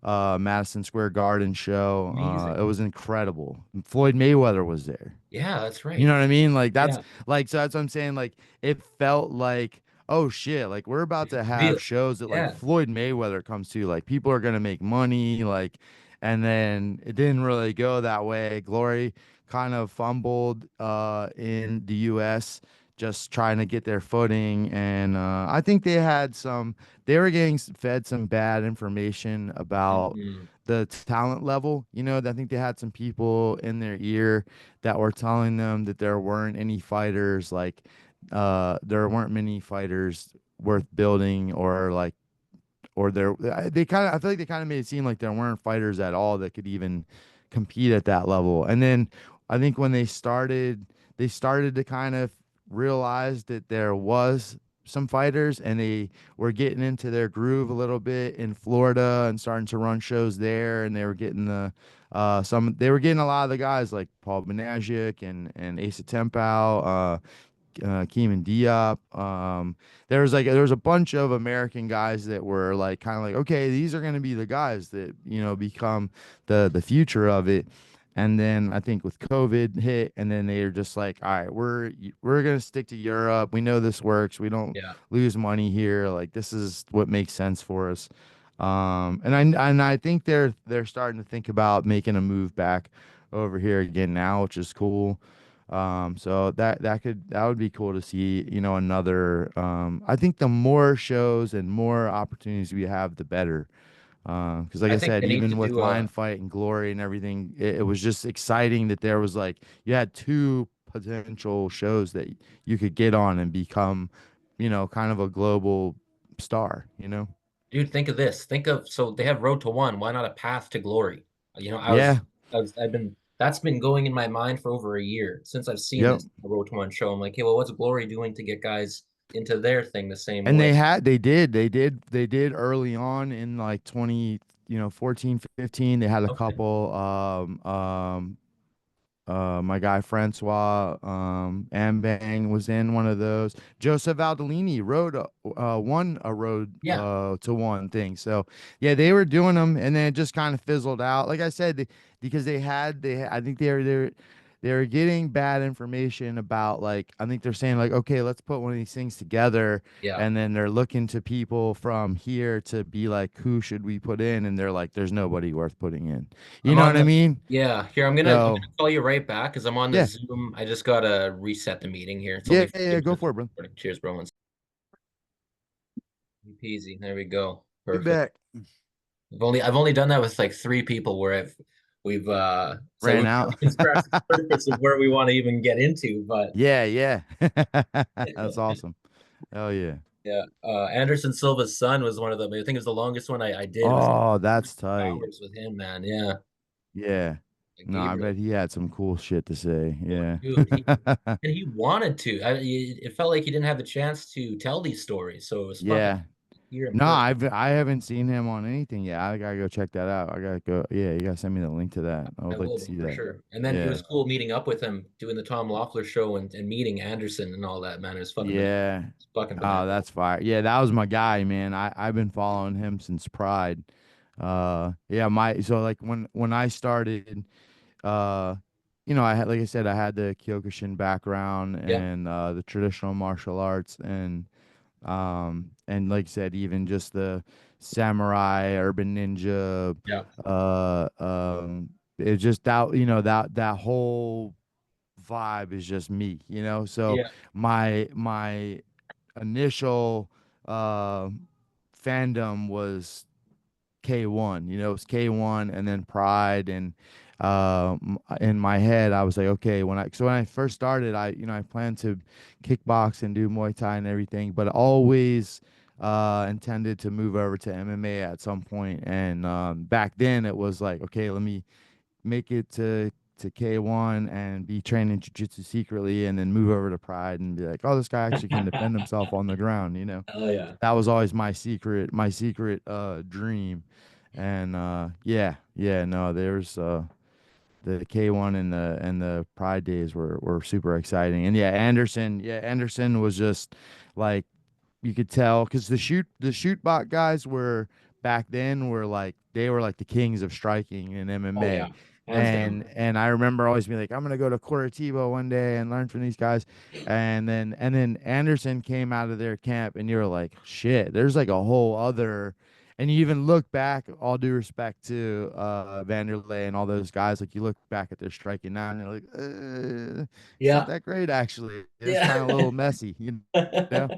Madison Square Garden show. Amazing. It was incredible. Floyd Mayweather was there. Yeah, that's You right. know what I mean? Like that's Yeah. like so that's what I'm saying. Like it felt like, oh shit, like we're about to have Real. shows that like Yeah. Floyd Mayweather comes to. Like people are gonna make money, like and then it didn't really go that way. Glory kind of fumbled in the US just trying to get their footing. And I think they were getting fed some bad information about Mhm. the talent level. I think they had some people in their ear that were telling them that there weren't any fighters there weren't many fighters worth building or like or there they kind of I feel like they kind of made it seem like there weren't fighters at all that could even compete at that level. And then I think when they started to kind of realize that there was some fighters and they were getting into their groove a little bit in Florida and starting to run shows there, and they were getting they were getting a lot of the guys like Paul Benajic and Asa Tempao, Keeman Diop. There was a bunch of American guys that were like kind of like, okay, these are going to be the guys that become the future of it. And then I think with COVID hit, and then they're just like, all right, we're gonna stick to Europe. We know this works. We don't Yeah. lose money here. Like this is what makes sense for us. And I think they're starting to think about making a move back over here again now, which is cool. So that would be cool to see, another I think the more shows and more opportunities we have, the better. Because like I I think said, they need to even with do Lion a Fight and Glory and everything, it was just exciting that there was like you had two potential shows that you could get on and become, kind of a global star. dude, think of this. Think of so they have Road to One. Why not a Path to Glory? You know, Yeah. I've been that's been going in my mind for over a year since I've seen Yep. this Road to One show. I'm like, hey, well, what's Glory doing to get guys into their thing the same And way? they did early on in like 14, 15. They had a Okay. couple my guy Francois Ambang was in one of those. Joseph Valdolini won a road Yeah. to one thing. So yeah, they were doing them, and then it just kind of fizzled out. Like I said, because I think they were there. they're getting bad information about, like, I think they're saying like, okay, let's put one of these things together, Yeah. and then they're looking to people from here to be like, who should we put in? And they're like, there's nobody worth putting in. You I'm know on what I the mean? Yeah, here I'm So gonna call you right back because I'm on the yeah, Zoom. I just gotta reset the meeting here. It's only yeah, yeah, 40 yeah, go minutes for of it, bro. recording. Cheers, bro. Easy. There we go. Be Perfect. back. I've only done that with like three people where we've so we Ran out. can scratch the surface of where we want to even get into, but Yeah, yeah. That's awesome. Oh yeah. yeah, Anderson Silva's son was one of them. I think it was the longest one I did was Oh, that's tight. hours with him, man. Yeah. Yeah. No, I Gabriel. bet he had some cool shit to say. Oh, Yeah. dude, he wanted to. It felt like he didn't have the chance to tell these stories, so it was fucking Yeah. here in No, person. I haven't seen him on anything yet. I gotta go check that out. I gotta go. Yeah, you gotta send me the link to that. I I would like will, to bro, see for that. sure. And then it Yeah. was cool meeting up with him, doing the Tom Loeffler show and meeting Anderson and all that, man. It was fucking bananas. Yeah. It's fucking Oh, bananas. that's fire. Yeah, that was my guy, man. I've been following him since Pride. Yeah, my so like when I started, uh, I had, like I said, I had the Kyokushin background Yeah, and the traditional martial arts, and like I said, even just the samurai, urban ninja, yeah, uh, um, it just that that whole vibe is just me. So yeah, my initial fandom was K1. It's K1 and then Pride, and in my head I was like, okay, when I first started, I planned to kickbox and do Muay Thai and everything, but always intended to move over to MMA at some point. And back then it was like, okay, let me make it to K1 and be trained in jiu-jitsu secretly, and then move over to Pride and be like, oh, this guy actually can defend himself on the ground. oh yeah. That was always my secret dream. And yeah, yeah, no, there's the K1 and the Pride days were super exciting. And yeah, Anderson was just like, you could tell because the shoot bot guys were back then were like, they were like the kings of striking in Oh MMA. yeah. Hands down. And I remember always being like, I'm gonna go to Curitiba one day and learn from these guys. And then Anderson came out of their camp, and you're like, shit, there's like a whole other. And you even look back, all due respect to Vanderlei and all those guys, like you look back at their striking now, and you're like, it's not Yeah. that great actually. It's kind of a Yeah. little messy, know.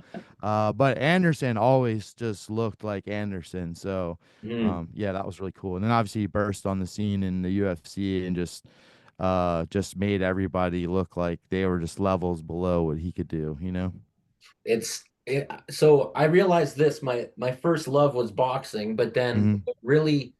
But Anderson always just looked like Anderson. So, Mm. yeah, that was really cool. And then obviously he burst on the scene in the UFC and just made everybody look like they were just levels below what he could do. So I realized this, my first love was boxing, but then Hmm. really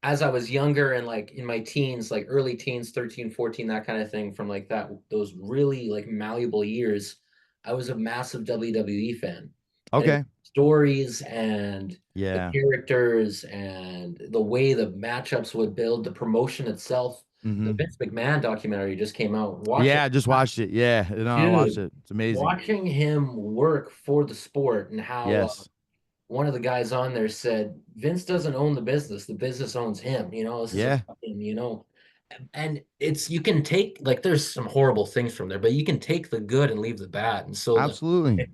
as I was younger and like in my teens, like early teens, 13, 14, that kind of thing, from like those really like malleable years, I was a massive WWE fan. And Okay. stories and the Yeah. characters and the way the matchups would build, the promotion itself. The Hmm. Vince McMahon documentary just came out. Watching Yeah, I just that, watched it. Yeah, no, I watched dude, it. It's amazing. watching him work for the sport and how Yes. one of the guys on there said Vince doesn't own the business owns him. This is Yeah, about him. And it's you can take like there's some horrible things from there, but you can take the good and leave the bad. And so like absolutely.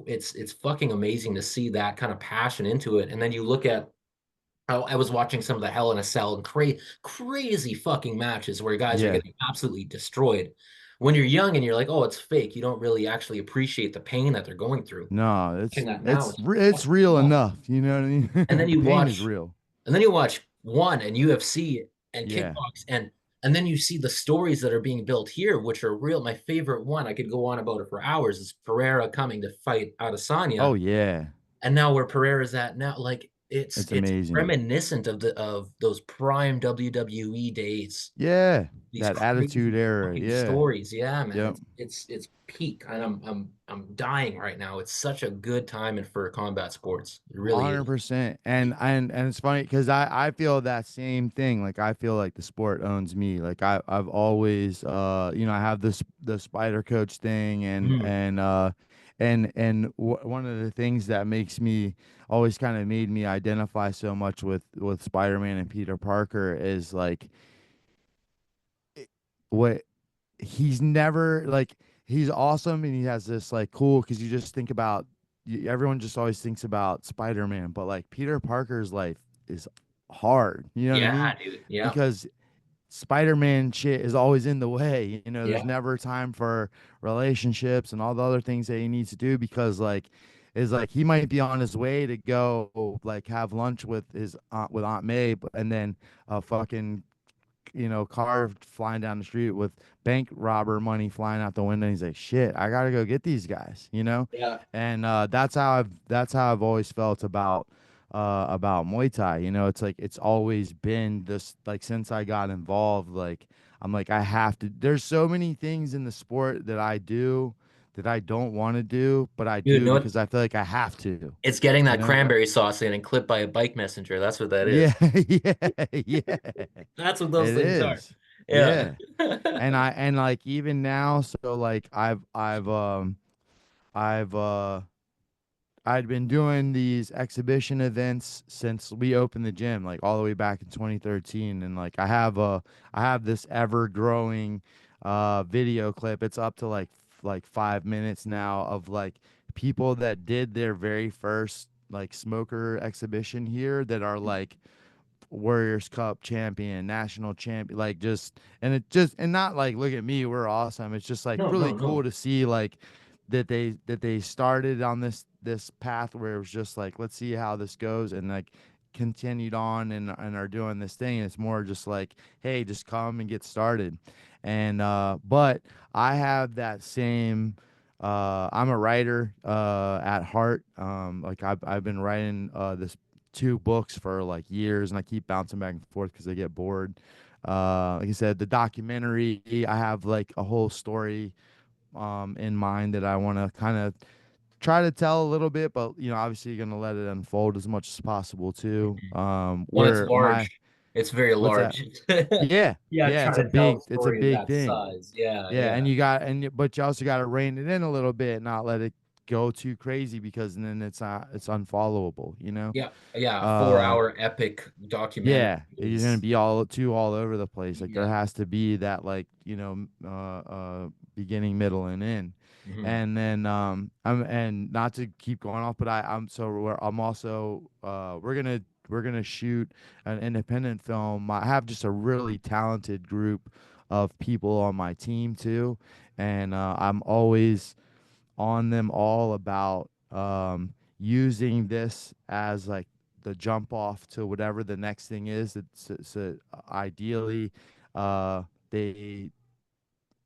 it's fucking amazing to see that kind of passion into it. And then you look at how I was watching some of the Hell in a Cell and crazy fucking matches where guys are Yeah. getting absolutely destroyed. When you're young and you're like, oh, it's fake, you don't really actually appreciate the pain that they're going through. No, Watching it's that now, it's it's re- it's fucking real awesome. enough. You know what I And mean? then The you pain is watch real. and then you watch one and UFC and Yeah. kickbox and then you see the stories that are being built here, which are real. My favorite one, I could go on about it for hours, is Pereira coming to fight Oh Adesanya, yeah. and now where Pereira's at now, like it's It's it's amazing. reminiscent of those prime WWE days. Yeah. These That attitude crazy era. fucking Yeah. stories, yeah, man. Yep. It's peak, and I'm dying right now. It's such a good time and for combat sports. It really is. 100%. And it's funny because I feel that same thing. Like I feel like the sport owns me. Like I've always I have this the spider coach thing, Mm, and one of the things that makes me always kind of made me identify so much with Spider-Man and Peter Parker is like, what. he's never like he's awesome and he has this like cool because you just think about everyone just always thinks about Spider-Man, but like Peter Parker's life is hard. You know what I mean? Yeah, dude. Yeah. Because Spider-Man shit is always in the way. You know, there's Yeah. never time for relationships and all the other things that he needs to do because like is like he might be on his way to go like have lunch with his aunt with Aunt May, and then a fucking car flying down the street with bank robber money flying out the window. He's like, shit, I gotta go get these guys. Yeah. And that's how I've always felt about Muay Thai. It's like it's always been this like since I got involved, like I'm like I have to. There's so many things in the sport that I do that I don't want to do, but I Dude, do no, because I feel like I have to. it's getting You that know? cranberry sauce in and clipped by a bike messenger. That's what that Yeah, is. yeah, yeah. That's what those It things are. is. Yeah. Yeah. And like even now, so like I've I'd been doing these exhibition events since we opened the gym, like all the way back in 2013. And like I have this ever growing video clip. It's up to like 5 minutes now of like people that did their very first like smoker exhibition here that are like Warriors Cup champion, national champion, like just and not like look at me, we're awesome. It's just like No, really no, cool no. to see like that they started on this path where it was just like let's see how this goes and like continued on and are doing this thing. And it's more just like hey, just come and get started. And but I have that same I'm a writer at heart. Like I've been writing this two books for like years, and I keep bouncing back and forth because I get bored. Like I said, the documentary, I have like a whole story in mind that I want to kind of try to tell a little bit, but obviously you're gonna let it unfold as much as possible too. Mhm. When it's Where my large, it's very what's that? large. Yeah, Yeah, yeah, trying to tell a it's a story of big that thing. size. Yeah, Yeah, yeah. but you also got to rein it in a little bit, not let it go too crazy because then it's unfollowable. Yeah, yeah, a four Uh, hour epic documentary Yeah, you're gonna is be all over the place. Like there yeah. has to be that like beginning, middle, and end. Mhm. And then and not to keep going off, but I'm also we're gonna shoot an independent film. I have just a really talented group of people on my team too, and I'm always on them all about using this as like the jump off to whatever the next thing is. Ideally, they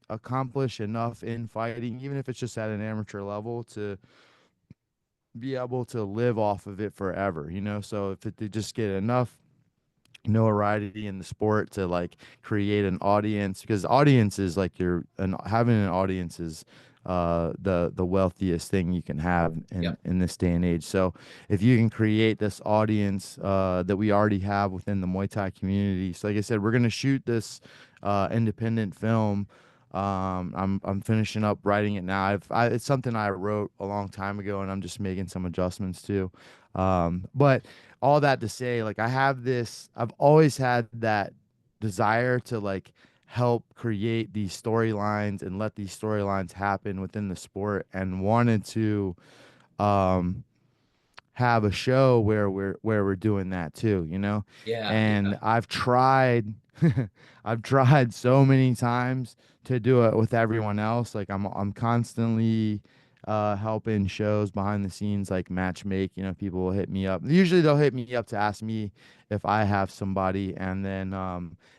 accomplish enough in fighting, even if it's just at an amateur level, to be able to live off of it forever. So if they just get enough notoriety in the sport to like create an audience because audience is like having an audience is the wealthiest thing you can have in Yep. this day and age. So if you can create this audience that we already have within the Muay Thai community. So like I said, we're gonna shoot this independent film. I'm finishing up writing it now. It's something I wrote a long time ago, and I'm just making some adjustments too. But all that to say, like I've always had that desire to like help create these storylines and let these storylines happen within the sport, and wanted to um have a show where we're doing that too. Yeah, And yeah. I've tried I've tried so many times to do it with everyone else. Like I'm constantly helping shows behind the scenes like match make. People will hit me up. Usually they'll hit me up to ask me if I have somebody, and then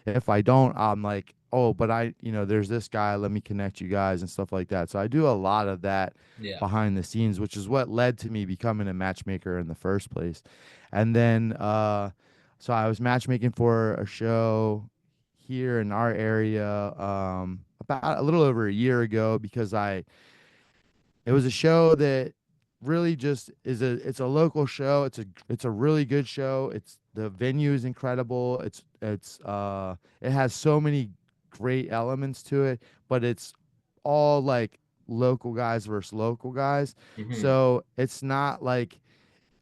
if I don't, I'm like, oh, but there's this guy, let me connect you guys and stuff like that. So I do a lot of that Yeah. behind the scenes, which is what led to me becoming a matchmaker in the first place. And then, so I was matchmaking for a show here in our area about a little over a year ago because it was a show that really just it's a local show. It's a really good show. The venue is incredible. It has so many great elements to it, but it's all like local guys versus local guys. Hmm. So it's not like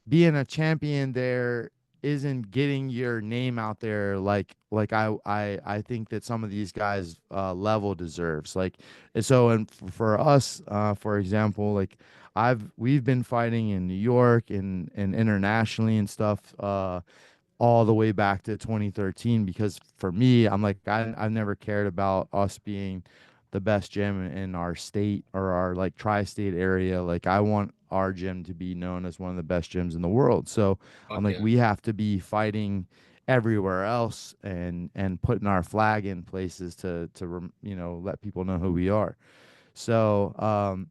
being a champion there. isn't getting your name out there like I think that some of these guys level deserves. Like and so and for us, for example, like we've been fighting in New York and internationally and stuff all the way back to 2013 because for me, I'm like I've never cared about us being the best gym in our state or our like tri-state area. Like I want our gym to be known as one of the best gyms in the world. So I'm Fuck like yeah. we have to be fighting everywhere else and putting our flag in places to let people know who we are. So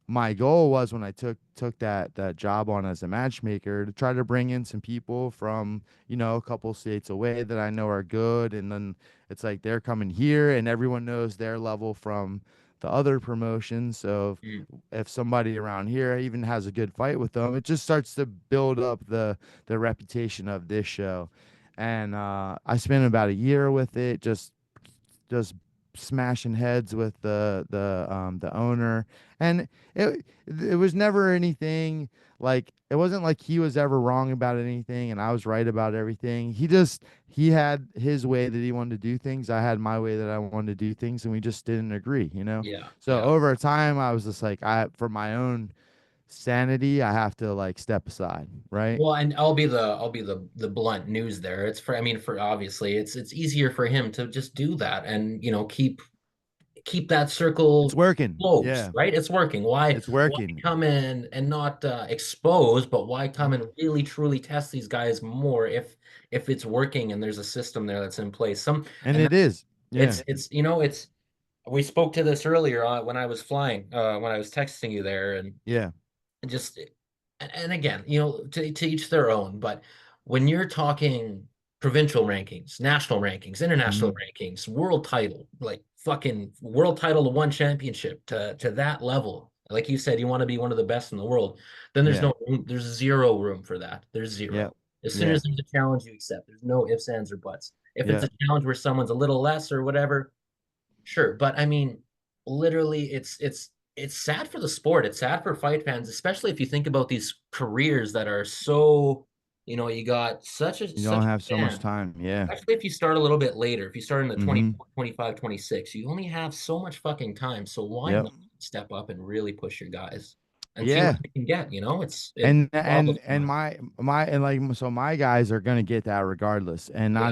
my goal was when I took that job on as a matchmaker to try to bring in some people from a couple states away that I know are good, and then it's like they're coming here, and everyone knows their level from the other promotions. So Mm. if somebody around here even has a good fight with them, it just starts to build up the reputation of this show. And I spent about a year with it, just smashing heads with the owner, and it was never anything like it wasn't like he was ever wrong about anything and I was right about everything. He had his way that he wanted to do things. I had my way that I wanted to do things, and we just didn't agree. Yeah, So yeah. over time, I was just like, for my own sanity, I have to like step aside, right? Well, and I'll be the blunt news there. It's for I mean for obviously it's easier for him to just do that and keep that It's circle working. closed, Yeah, right? It's working. Why it's why working. come in and not expose, but why come Mhm. and really truly test these guys more if it's working and there's a system there that's in place. And And it is. Yeah. it's we spoke to this earlier when I was flying, when I was texting you there, Yeah. and just and again, to each their own, but when you're talking provincial rankings, national rankings, international Mhm. rankings, world title, like fucking world title to one championship to that level, like you said, you want to be one of the best in the world, then there's Yeah. no room, there's zero room for that. There's Yeah. zero. As soon Yeah. as there's a challenge, you accept. There's no ifs, ands, or buts. If it's Yeah. a challenge where someone's a little less or whatever, sure, but I mean, literally, it's sad for the sport. It's sad for fight fans, especially if you think about these careers that are so, you got such a You don't such a have so much span. time. Yeah. Especially if you start a little bit later, if you start in the Mm-hmm. 24, 25, 26, you only have so much fucking time. So why Yep. not step up and really push your guys and see what Yeah. you can get? It And boggles and my and mind. my and like so my guys are gonna get that regardless, and Yeah.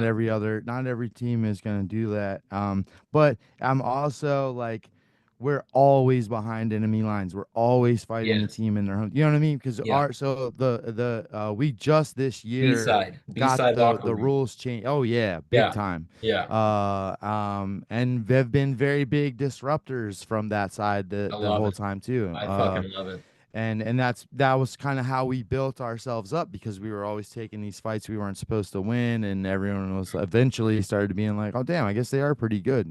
not every team is gonna do that. But I'm also like, we're always behind enemy lines. We're always fighting a Yes. team in their home. You know what I mean? Because Yeah. the we just this year B got side locker the room. rules changed. Oh yeah, big Yeah. time. Yeah. And they've been very big disruptors from that side I the love whole it. time too. I fucking love it. And that was kind of how we built ourselves up because we were always taking these fights we weren't supposed to win, and everyone was eventually started being like, oh damn, I guess they are pretty good.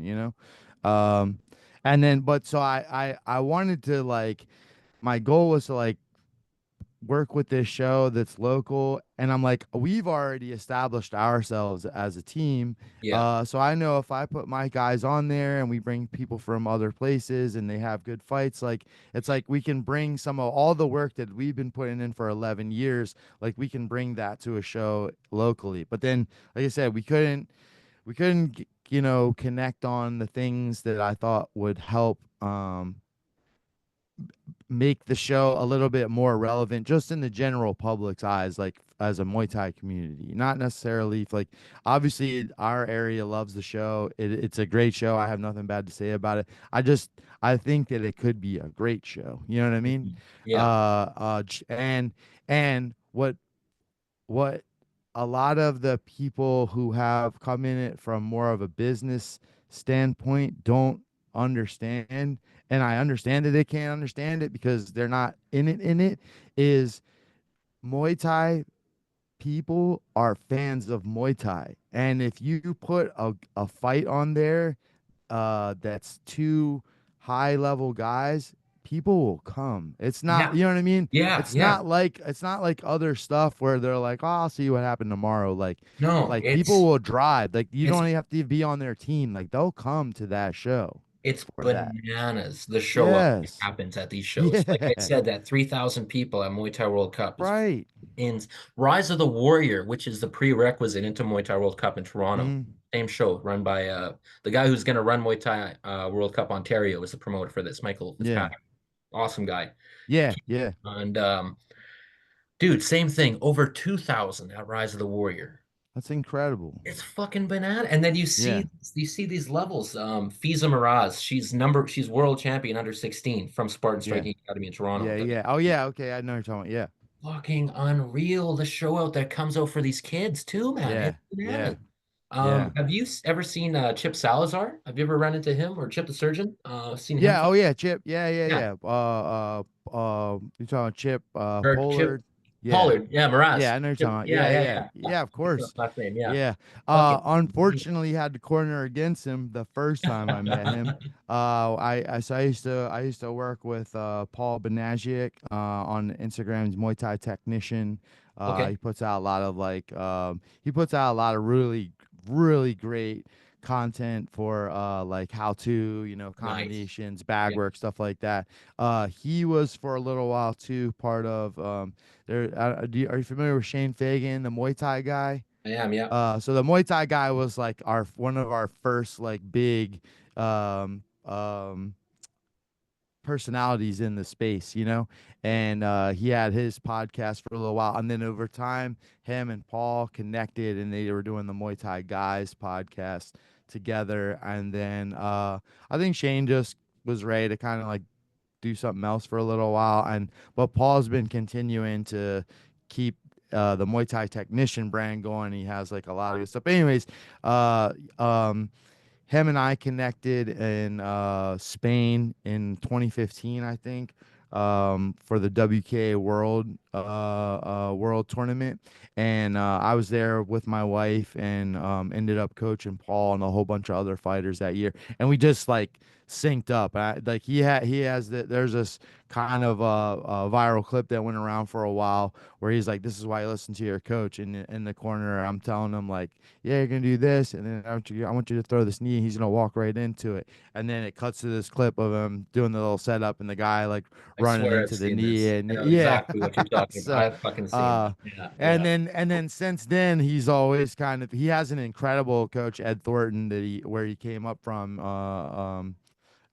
And then but so I wanted to like, my goal was to like work with this show that's local, and I'm like, we've already established ourselves as a team. Yeah. So I know if I put my guys on there and we bring people from other places and they have good fights, like it's like we can bring some of all the work that we've been putting in for 11 years, like we can bring that to a show locally. But then like I said, we couldn't connect on the things that I thought would help make the show a little bit more relevant just in the general public's eyes, like as a Muay Thai community, not necessarily like, obviously our area loves the show. It's a great show. I have nothing bad to say about it. I think that it could be a great show. You know what I mean? Mhm. Yeah. And what a lot of the people who have come in it from more of a business standpoint don't understand, and I understand that they can't understand it because they're not in it, is Muay Thai people are fans of Muay Thai. And if you put a fight on there that's two high level guys, people will come. It's not, Yeah. you know what I mean? Yeah. Yeah. It's not like other stuff where they're like, oh, I'll see what happened tomorrow. No, Like people will drive. Like you it's don't even have to be on their team. Like they'll come to that show it's for that. bananas the show up that Yes. happens at these shows. Like I Yeah. said, that 3,000 people at Muay Thai World Cup is Right. in Rise of the Warrior, which is the prerequisite into Muay Thai World Cup in Toronto. Mm, Same show run by the guy who's going to run Muay Thai World Cup Ontario is the promoter for this, Michael yeah. Fitzpatrick. Awesome guy. Yeah. Yeah. And dude, same thing. Over 2,000 at Rise of the Warrior. That's incredible. It's fucking banana. And then Yeah. you see these levels. Fiza Miraz, she's world champion under 16 from Spartan Yeah. Striking Academy in Toronto. Yeah. Like Yeah. Oh yeah. Okay. I know what you're talking about. Yeah. fucking unreal. The show out that comes out for these kids too, man. Yeah. It's Yeah. bananas. Yeah. Have you ever seen Chip Salazar? Have you ever run into him or Chip the Surgeon? Seen him Yeah. fight? Oh yeah. Chip. Yeah. Yeah. Yeah. Yeah. You talking about Chip Or Chip Pollard? Yeah. Pollard. Yeah, Yeah. Miraz. I know you're Chip, talking about. yeah, Yeah. yeah, Yeah. yeah. Yeah. Yeah. Of It's the course. last name. Yeah. Yeah. Fucking Unfortunately, had the corner against him the first time I met him. I used to work with Paul Benagic on Instagram. He's a Muay Thai technician. okay. He puts out a lot of he puts out a lot of really great content for like how to, Nice. combinations, bag Yeah, work, stuff like that. He was for a little while too part of are you familiar with Shane Fagan, the Muay Thai guy? I am. Yeah. So the Muay Thai guy was like our one of our first like big um um personalities in the space, and he had his podcast for a little while, and then over time him and Paul connected and they were doing the Muay Thai guys podcast together, and then I think Shane just was ready to kind of like do something else for a little while, and but Paul's been continuing to keep the Muay Thai technician brand going. He has like a lot of good stuff. Anyways, uh, um, him and I connected in Spain in 2015, I think, for the WKA World Tournament, and I was there with my wife and ended up coaching Paul and a whole bunch of other fighters that year, and we just like synced up. Like he has there's this kind of viral clip that went around for a while where he's like, "This is why you listen to your coach." In the corner, I'm telling him like, "Yeah, you're gonna do this, and then I want you to throw this knee." He's gonna walk right into it, and then it cuts to this clip of him doing the little setup and the guy like I running swear I've into the seen knee, this. and I know yeah. exactly what you're talking about. So, I've fucking seen uh, that. Yeah. Yeah. and then since then he's always he has an incredible coach, Ed Thornton, where he came up from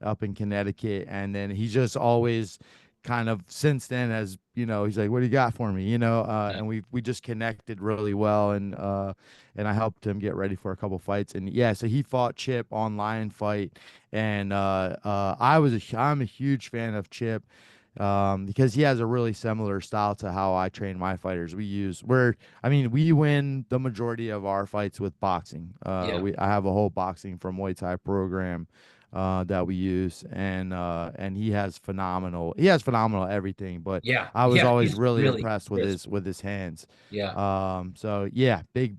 up in Connecticut, and then he just always kind of since then as he's like, "What do you got for me?" Yeah. And we just connected really well, and I helped him get ready for a couple fights, and yeah, so he fought Chip online fight, and I'm a huge fan of Chip. Because he has a really similar style to how I train my fighters. We win the majority of our fights with boxing. Yeah. I have a whole boxing from Muay Thai program that we use, and he has phenomenal everything, but Yeah. I was Yeah. always He's really really impressed crisp. with his hands. Yeah. So yeah, big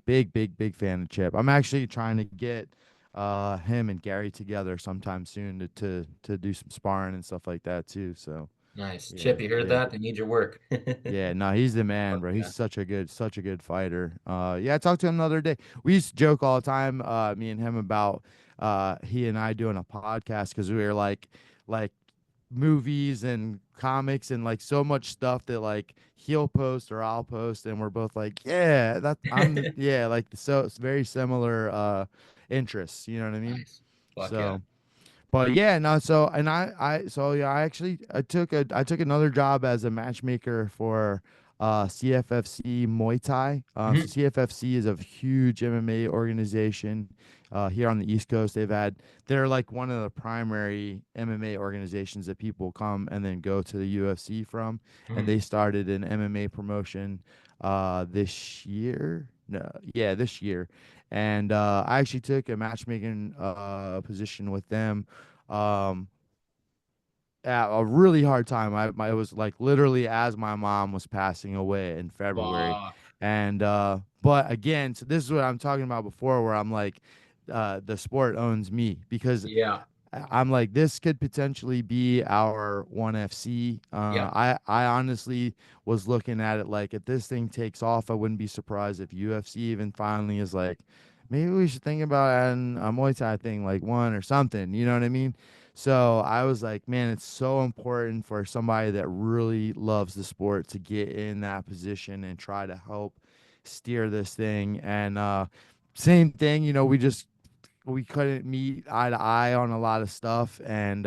fan of Chip. I'm actually trying to get him and Gary together sometime soon to do some sparring and stuff like that too. So Nice. yeah, Chip, you heard yeah. that? They need your work. Yeah, no, he's the man, Fuck bro. He's yeah. such a good fighter. Yeah, I talked to him the other day. We used to joke all the time, me and him about he and I doing a podcast because we were like movies and comics and like so much stuff that like he'll post or I'll post, and we're both like, yeah, yeah, like so it's very similar interests. You know what I mean? Nice. Fuck yeah. So. But yeah, no, so and so yeah, I took another job as a matchmaker for CFFC Muay Thai. So Mhm. CFFC is a huge MMA organization here on the East Coast. They're like one of the primary MMA organizations that people come and then go to the UFC from, and Mhm. they started an MMA promotion this year. No, yeah, this year, and I actually took a matchmaking position with them um, at a really hard time. It was like literally as my mom was passing away in February, Fuck. and but again, so this is what I'm talking about before, where I'm like, the sport owns me because Yeah. I'm like, this could potentially be our one FC. Yeah. I honestly was looking at it like, if this thing takes off, I wouldn't be surprised if UFC even finally is like, maybe we should think about adding a Muay Thai thing like one or something. You know what I mean? So I was like, man, it's so important for somebody that really loves the sport to get in that position and try to help steer this thing. And same thing, we couldn't meet eye to eye on a lot of stuff, and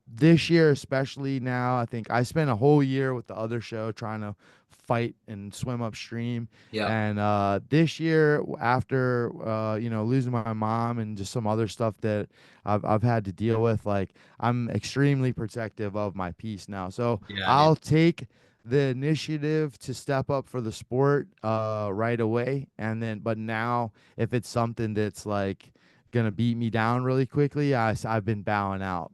this year especially now, I think I spent a whole year with the other show trying to fight and swim upstream. Yeah. And this year, after losing my mom and just some other stuff that I've had to deal with, like I'm extremely protective of my peace now. So Yeah, dude. I'll take the initiative to step up for the sport right away. And then but now if it's something that's like gonna beat me down really quickly, I've been bowing out.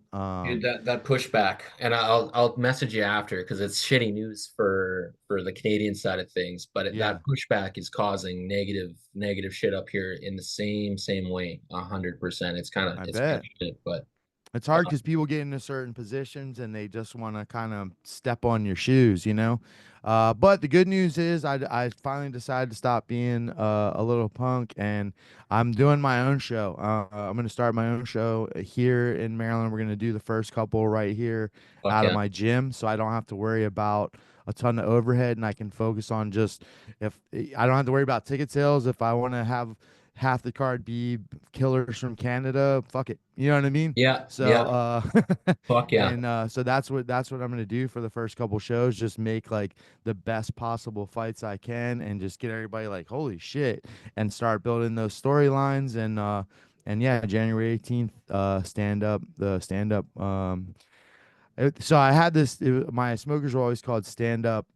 Dude, that pushback, and I'll message you after because it's shitty news for the Canadian side of things. But that Yeah, pushback is causing negative shit up here in the same way, 100%. I It's kind bet. of shit, but It's hard uh, because people get into certain positions and they just want to kind of step on your shoes, you know? But the good news is I finally decided to stop being a little punk and I'm doing my own show. I'm going to start my own show here in Maryland. We're going to do the first couple right here fuck out of yeah, my gym so I don't have to worry about a ton of overhead and I can focus on just if I don't have to worry about ticket sales. If I want to have half the card be killers from Canada, fuck it. You know what I mean? yeah, So yeah, fuck yeah. and so that's what I'm gonna do for the first couple shows. Just make like the best possible fights I can, and just get everybody like, holy shit, and start building those storylines. And yeah, January 18th, stand up. So I had my smokers were always called stand up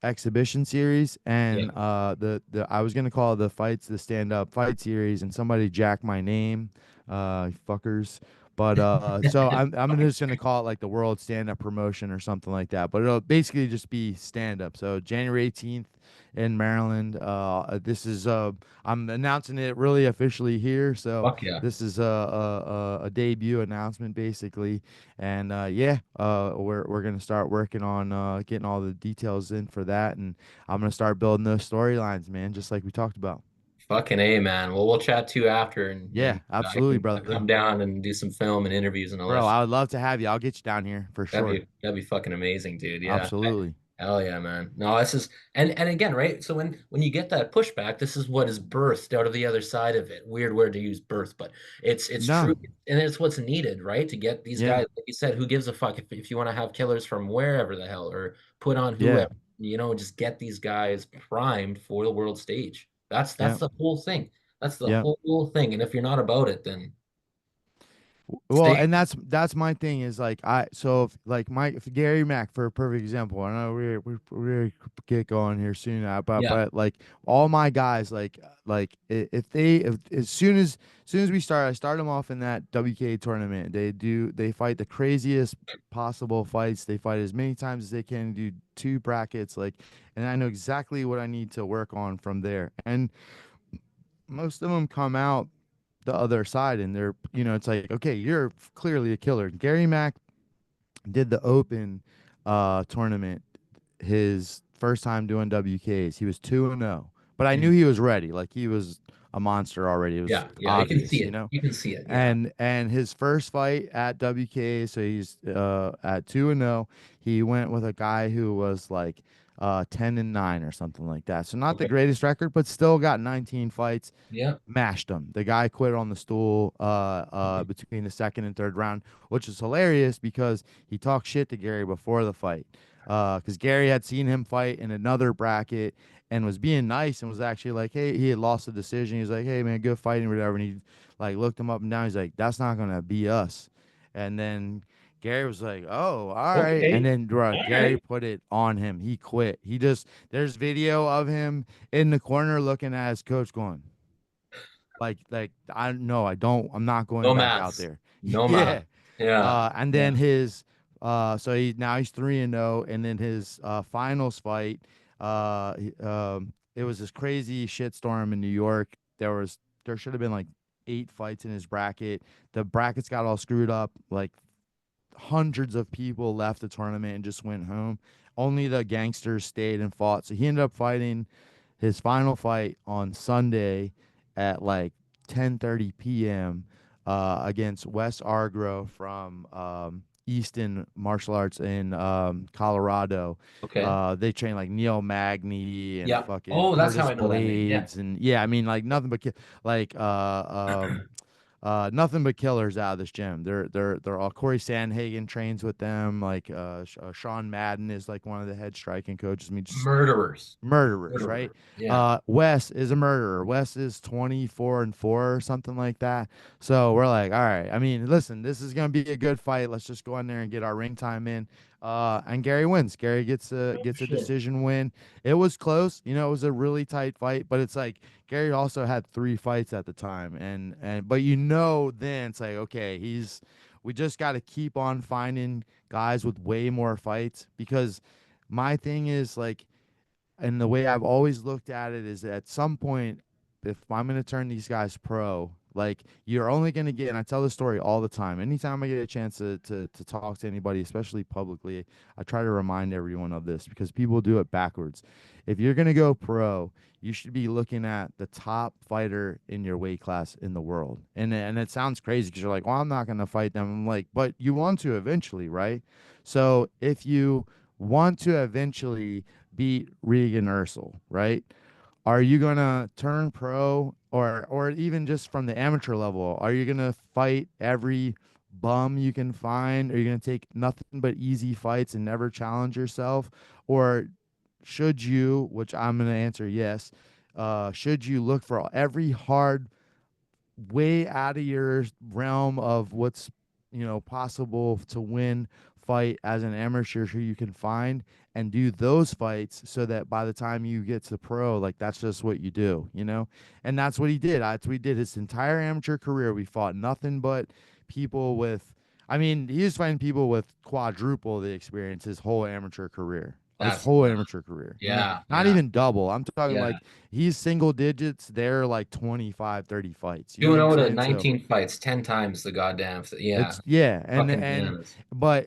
exhibition series, Yeah. and the I was gonna call the fights the stand up fight series, and somebody jacked my name, fuckers. But so I'm just gonna call it like the World Stand Up Promotion or something like that. But it'll basically just be stand up. So January 18th in Maryland. This is I'm announcing it really officially here. So Fuck yeah. this is a debut announcement basically, and yeah, we're gonna start working on getting all the details in for that, and I'm gonna start building those storylines, man, just like we talked about. Fucking A, man. Well, we'll chat too after, Yeah, and I absolutely, can brother. come down and do some film and interviews and all that Bro, shit. I would love to have you. I'll get you down here for sure. That'd be fucking amazing, dude. Yeah. Absolutely. Hell yeah, man. No, this is and again, right? So when you get that pushback, this is what is birthed out of the other side of it. Weird word to use birth, but it's No. true and it's what's needed, right? To get these Yeah. guys, like you said, who gives a fuck if you want to have killers from wherever the hell or put on Yeah. whoever, just get these guys primed for the world stage. That's Yeah. the whole thing. That's the Yeah. whole thing. And if you're not about it, then Well, stay. and that's my thing is like so if like if Gary Mack for a perfect example. I know we get going here soon, Yeah, but like all my guys if as soon as we start, I start them off in that WK tournament. They fight the craziest possible fights. They fight as many times as they can. Do two brackets and I know exactly what I need to work on from there. And most of them come out the other side and it's like, okay, you're clearly a killer. Gary Mack did the open tournament his first time doing WKs. He was 2-0. But I knew mm, he was ready. Like he was a monster already. It was yeah. You can obvious, see it. You can see it. Yeah. And his first fight at WK, so he's at 2-0. He went with a guy who was like 10-9 or something like that. So not the Okay. greatest record, but still got 19 fights. Yeah. Mashed him. The guy quit on the stool between the second and third round, which is hilarious because he talked shit to Gary before the fight. Because Gary had seen him fight in another bracket and was being nice and was actually like, hey, he had lost the decision. He was like, hey man, good fighting, whatever. And he like looked him up and down. He's like, that's not gonna be us. And then Gary was like, oh, all right. And Okay. then bro, All Gary right. put it on him. He quit. There's video of him in the corner looking at his coach going, I no, I don't. I'm not going No back out maths. there. No math. Yeah. Yeah. And Yeah. then so he's 3-0, and then his finals fight, it was this crazy shitstorm in New York. There should have been like 8 fights in his bracket. The brackets got all screwed up. Like hundreds of people left the tournament and just went home. Only the gangsters stayed and fought. So he ended up fighting his final fight on Sunday at like 10:30 p.m. against Wes Argro from Easton Martial Arts in Colorado. Okay. They train like Neil Magny and Yeah. fucking Oh, that's how Curtis I know that name. Yeah. Blades, and yeah, I mean like nothing but like nothing but killers out of this gym. They're all Corey Sandhagen trains with them. Like Sean Madden is like one of the head striking coaches. I mean, just Murderers. murderers, right? Murderer. Yeah. Wes is a murderer. Wes is 24-4 or something like that. So we're like, all right. I mean, listen, this is gonna be a good fight. Let's just go in there and get our ring time in. And Gary wins. Gary Oh, gets a shit. decision win. It was close. You know, it was a really tight fight, but it's like Gary also had 3 fights at the time, and but you know, then it's like, okay, we just got to keep on finding guys with way more fights because my thing is like, and the way I've always looked at it is that at some point, if I'm going to turn these guys pro, like you're only going to get, and I tell this story all the time. Anytime I get a chance to talk to anybody, especially publicly, I try to remind everyone of this because people do it backwards. If you're going to go pro, you should be looking at the top fighter in your weight class in the world. And it sounds crazy because you're like, well, I'm not going to fight them. I'm like, but you want to eventually, right? So if you want to eventually beat Regan Ursel, right? Are you gonna turn pro, or even just from the amateur level? Are you gonna fight every bum you can find? Are you gonna take nothing but easy fights and never challenge yourself? Or should you, which I'm gonna answer yes, should you look for every hard, way out of your realm of what's possible to win fight as an amateur who you can find and do those fights so that by the time you get to pro, like that's just what you do. And that's what he did. That's what he did his entire amateur career. We fought nothing but people with, I mean, he was fighting people with quadruple the experience his whole amateur career. His That's whole nuts. amateur career, Yeah. not Yeah. even double. I'm talking Yeah. like he's single digits. They're like 25, 30 fights. You know 2 what and I'm 0 to saying? So 19 fights, 10 times the goddamn. Yeah. it's yeah, Fucking and bananas. by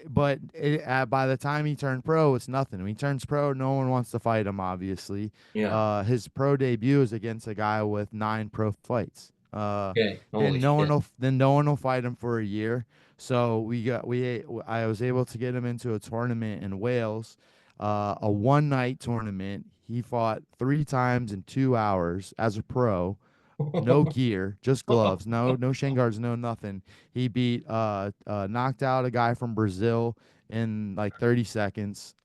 the time he turned pro, it's nothing. When he turns pro, no one wants to fight him. Obviously, Yeah. his pro debut is against a guy with 9 pro fights. Okay. Holy shit. Then no one will fight him for a year. So I was able to get him into a tournament in Wales, a one night tournament. He fought 3 times in 2 hours as a pro, no gear, just gloves, no shin guards, no nothing. He beat knocked out a guy from Brazil in like 30 seconds.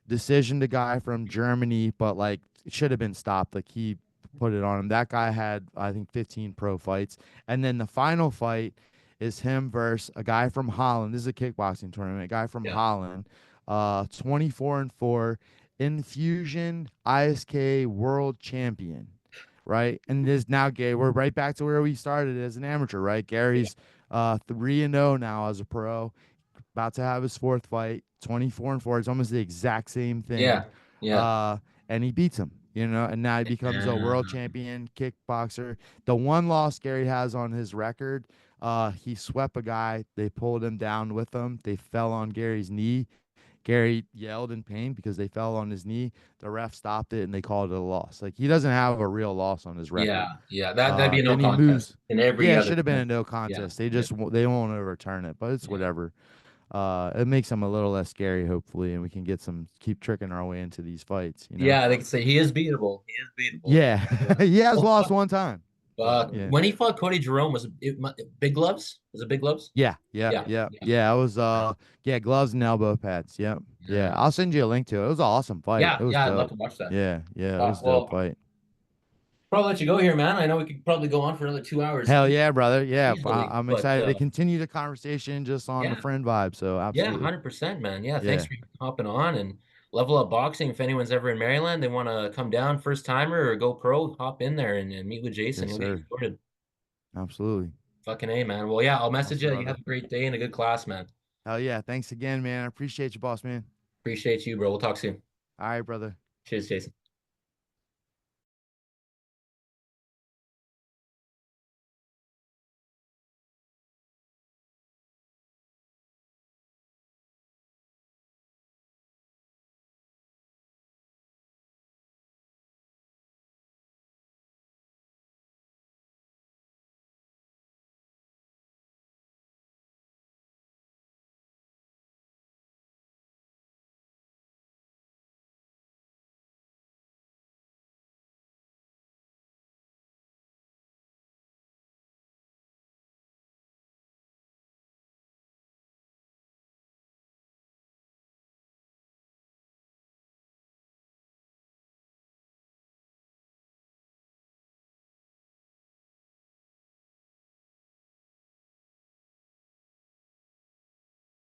Decision the guy from Germany, but like it should have been stopped. Like he put it on him. That guy had I think 15 pro fights, and then the final fight is him versus a guy from Holland. This is a kickboxing tournament. A guy from Yeah. Holland, 24-4, Infusion ISK world champion, right? And this now, Gary, we're right back to where we started as an amateur, right? Yeah. Gary's 3-0 now as a pro, about to have his fourth fight, 24-4. It's almost the exact same thing. Yeah. Yeah. Uh, and he beats him, and now he becomes a world Um, champion kickboxer. The one loss Gary has on his record, he swept a guy. They pulled him down with him. They fell on Gary's knee. Gary yelled in pain because they fell on his knee. The ref stopped it and they called it a loss. Like he doesn't have a real loss on his record. yeah. Yeah. That'd be a no Then he contest moves. in every Yeah, it other should have been a sport. no Yeah. contest. They Yeah. just they won't overturn it, but it's Yeah. whatever. It makes him a little less scary, hopefully, and we can keep tricking our way into these fights. Yeah. They could say he is beatable. He is beatable. Yeah, Yeah. he has Oh, lost fuck. one time, but yeah, When he fought Cody Jerome, was it big gloves? Was it big gloves? yeah, yeah, Yeah. yeah, Yeah. yeah. It was yeah, gloves and elbow pads. Yep, yeah. Yeah. I'll send you a link to it. It was an awesome fight. Yeah. It was Yeah. I'd love dope. to watch that. Yeah, yeah, it was a dope Well, fight. probably let you go here, man. I know we could probably go on for another 2 hours Hell yeah, brother. Yeah, easily, I'm but excited to continue the conversation just on the yeah. friend vibe. So Yeah, absolutely. 100%, man. Yeah, thanks Yeah. for hopping on and level up boxing. If anyone's ever in Maryland, they want to come down first timer or go pro, hop in there and meet with Jason. Yes, He'll get you sir. sorted. Absolutely. Fucking A, man. Well, yeah, I'll message Awesome, you. You brother. have a great day and a good class, man. Hell yeah. Thanks again, man. I appreciate you, boss man. Appreciate you, bro. We'll talk soon. All right, brother. Cheers, Jason.